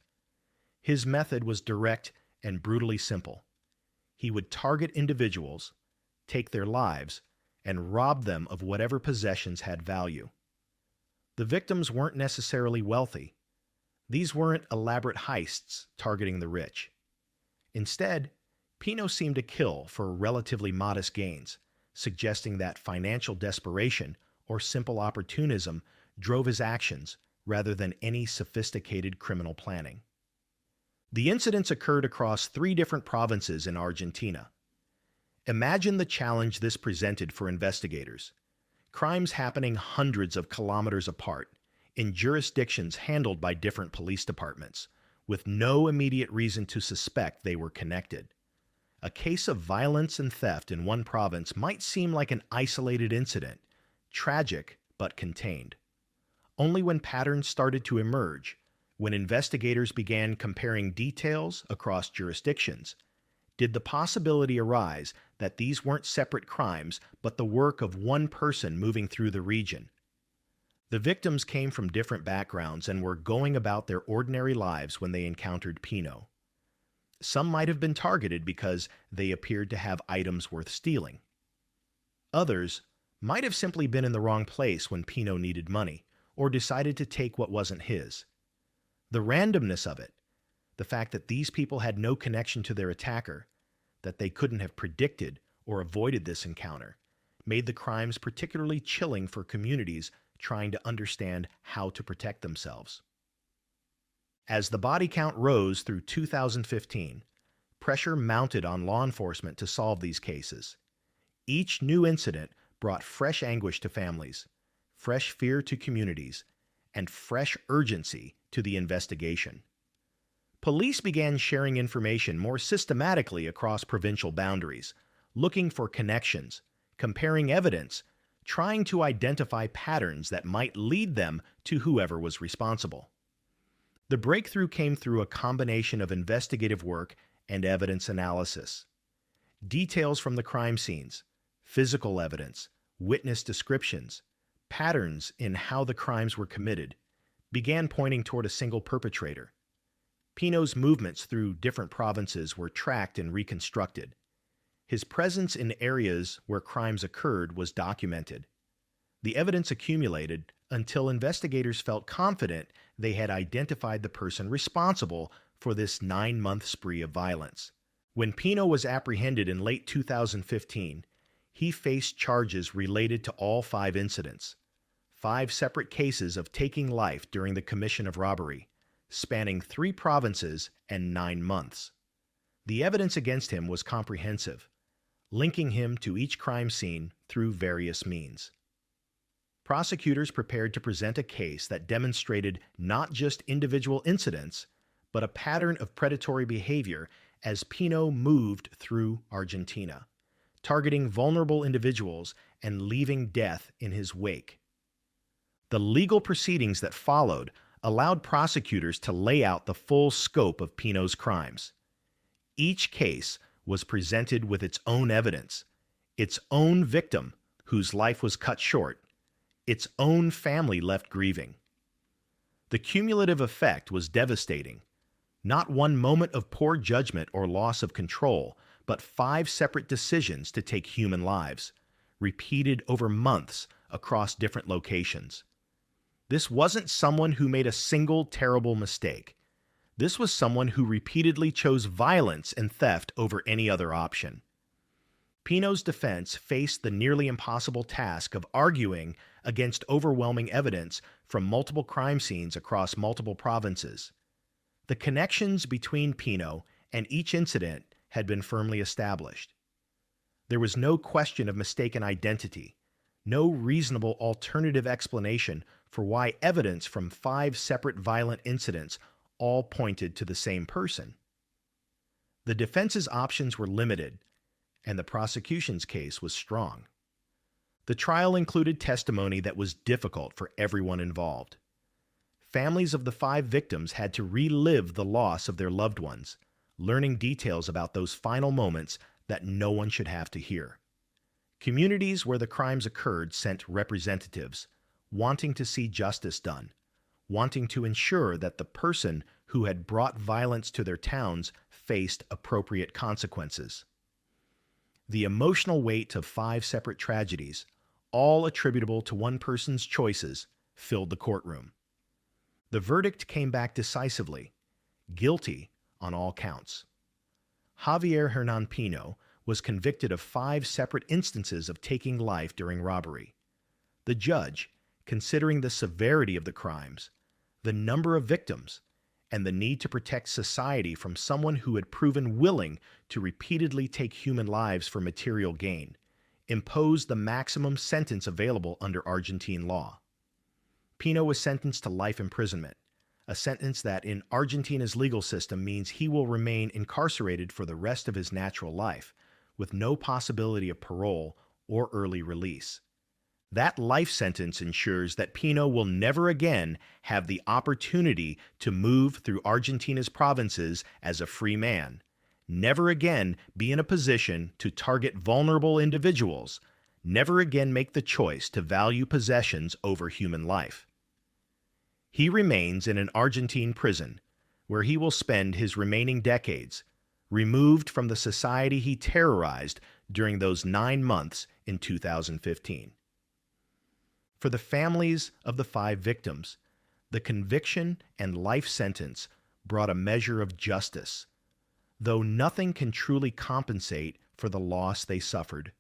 His method was direct and brutally simple. He would target individuals, take their lives, and rob them of whatever possessions had value. The victims weren't necessarily wealthy. These weren't elaborate heists targeting the rich. Instead, Pino seemed to kill for relatively modest gains, suggesting that financial desperation or simple opportunism drove his actions rather than any sophisticated criminal planning. The incidents occurred across 3 different provinces in Argentina. Imagine the challenge this presented for investigators. Crimes happening hundreds of kilometers apart, in jurisdictions handled by different police departments, with no immediate reason to suspect they were connected. A case of violence and theft in one province might seem like an isolated incident, tragic but contained. Only when patterns started to emerge, when investigators began comparing details across jurisdictions, did the possibility arise that these weren't separate crimes but the work of one person moving through the region. The victims came from different backgrounds and were going about their ordinary lives when they encountered Pino. Some might have been targeted because they appeared to have items worth stealing. Others might have simply been in the wrong place when Pino needed money or decided to take what wasn't his. The randomness of it, the fact that these people had no connection to their attacker, that they couldn't have predicted or avoided this encounter, made the crimes particularly chilling for communities trying to understand how to protect themselves. As the body count rose through 2015, pressure mounted on law enforcement to solve these cases. Each new incident brought fresh anguish to families, fresh fear to communities, and fresh urgency to the investigation. Police began sharing information more systematically across provincial boundaries, looking for connections, comparing evidence, trying to identify patterns that might lead them to whoever was responsible. The breakthrough came through a combination of investigative work and evidence analysis. Details from the crime scenes, physical evidence, witness descriptions, patterns in how the crimes were committed, began pointing toward a single perpetrator. Pino's movements through different provinces were tracked and reconstructed. His presence in areas where crimes occurred was documented. The evidence accumulated until investigators felt confident they had identified the person responsible for this 9-month spree of violence. When Pino was apprehended in late 2015, he faced charges related to all 5 incidents, 5 separate cases of taking life during the commission of robbery, spanning 3 provinces and 9 months. The evidence against him was comprehensive, linking him to each crime scene through various means. Prosecutors prepared to present a case that demonstrated not just individual incidents, but a pattern of predatory behavior as Pino moved through Argentina, targeting vulnerable individuals and leaving death in his wake. The legal proceedings that followed allowed prosecutors to lay out the full scope of Pino's crimes. Each case was presented with its own evidence, its own victim whose life was cut short, its own family left grieving. The cumulative effect was devastating. Not one moment of poor judgment or loss of control, but 5 separate decisions to take human lives, repeated over months across different locations. This wasn't someone who made a single terrible mistake. This was someone who repeatedly chose violence and theft over any other option. Pino's defense faced the nearly impossible task of arguing against overwhelming evidence from multiple crime scenes across multiple provinces. The connections between Pino and each incident had been firmly established. There was no question of mistaken identity, no reasonable alternative explanation for why evidence from 5 separate violent incidents all pointed to the same person. The defense's options were limited, and the prosecution's case was strong. The trial included testimony that was difficult for everyone involved. Families of the 5 victims had to relive the loss of their loved ones, learning details about those final moments that no one should have to hear. Communities where the crimes occurred sent representatives, wanting to see justice done, wanting to ensure that the person who had brought violence to their towns faced appropriate consequences. The emotional weight of 5 separate tragedies, all attributable to one person's choices, filled the courtroom. The verdict came back decisively, guilty on all counts. Javier Hernan Pino was convicted of 5 separate instances of taking life during robbery. The judge, considering the severity of the crimes, the number of victims, and the need to protect society from someone who had proven willing to repeatedly take human lives for material gain, imposed the maximum sentence available under Argentine law. Pino was sentenced to life imprisonment, a sentence that in Argentina's legal system means he will remain incarcerated for the rest of his natural life, with no possibility of parole or early release. That life sentence ensures that Pino will never again have the opportunity to move through Argentina's provinces as a free man, never again be in a position to target vulnerable individuals, never again make the choice to value possessions over human life. He remains in an Argentine prison, where he will spend his remaining decades, removed from the society he terrorized during those 9 months in 2015. For the families of the 5 victims, the conviction and life sentence brought a measure of justice, though nothing can truly compensate for the loss they suffered.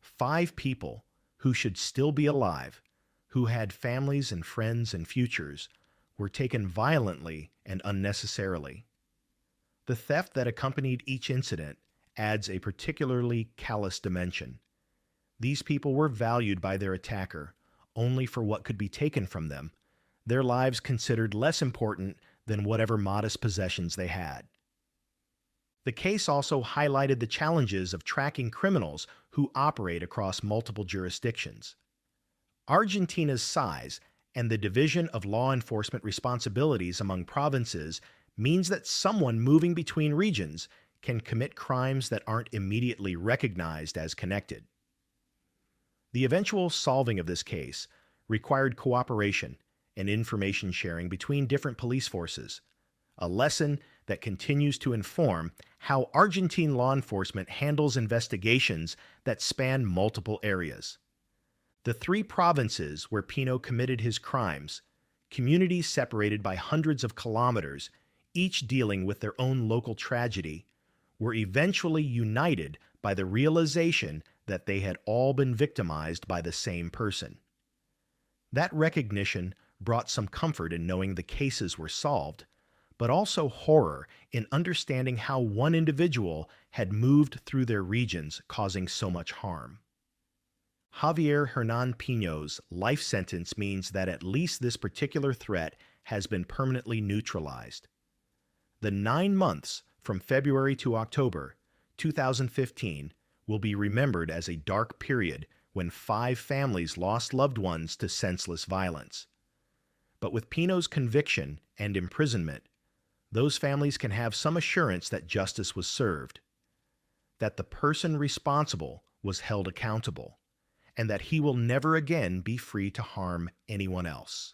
5 people who should still be alive, who had families and friends and futures, were taken violently and unnecessarily. The theft that accompanied each incident adds a particularly callous dimension. These people were valued by their attacker only for what could be taken from them, their lives considered less important than whatever modest possessions they had. The case also highlighted the challenges of tracking criminals who operate across multiple jurisdictions. Argentina's size and the division of law enforcement responsibilities among provinces means that someone moving between regions can commit crimes that aren't immediately recognized as connected. The eventual solving of this case required cooperation and information sharing between different police forces, a lesson that continues to inform how Argentine law enforcement handles investigations that span multiple areas. The 3 provinces where Pino committed his crimes, communities separated by hundreds of kilometers, each dealing with their own local tragedy, were eventually united by the realization that they had all been victimized by the same person. That recognition brought some comfort in knowing the cases were solved, but also horror in understanding how one individual had moved through their regions, causing so much harm. Javier Hernan Pino's life sentence means that at least this particular threat has been permanently neutralized. The 9 months from February to October 2015 will be remembered as a dark period when 5 families lost loved ones to senseless violence. But with Pino's conviction and imprisonment, those families can have some assurance that justice was served, that the person responsible was held accountable, and that he will never again be free to harm anyone else.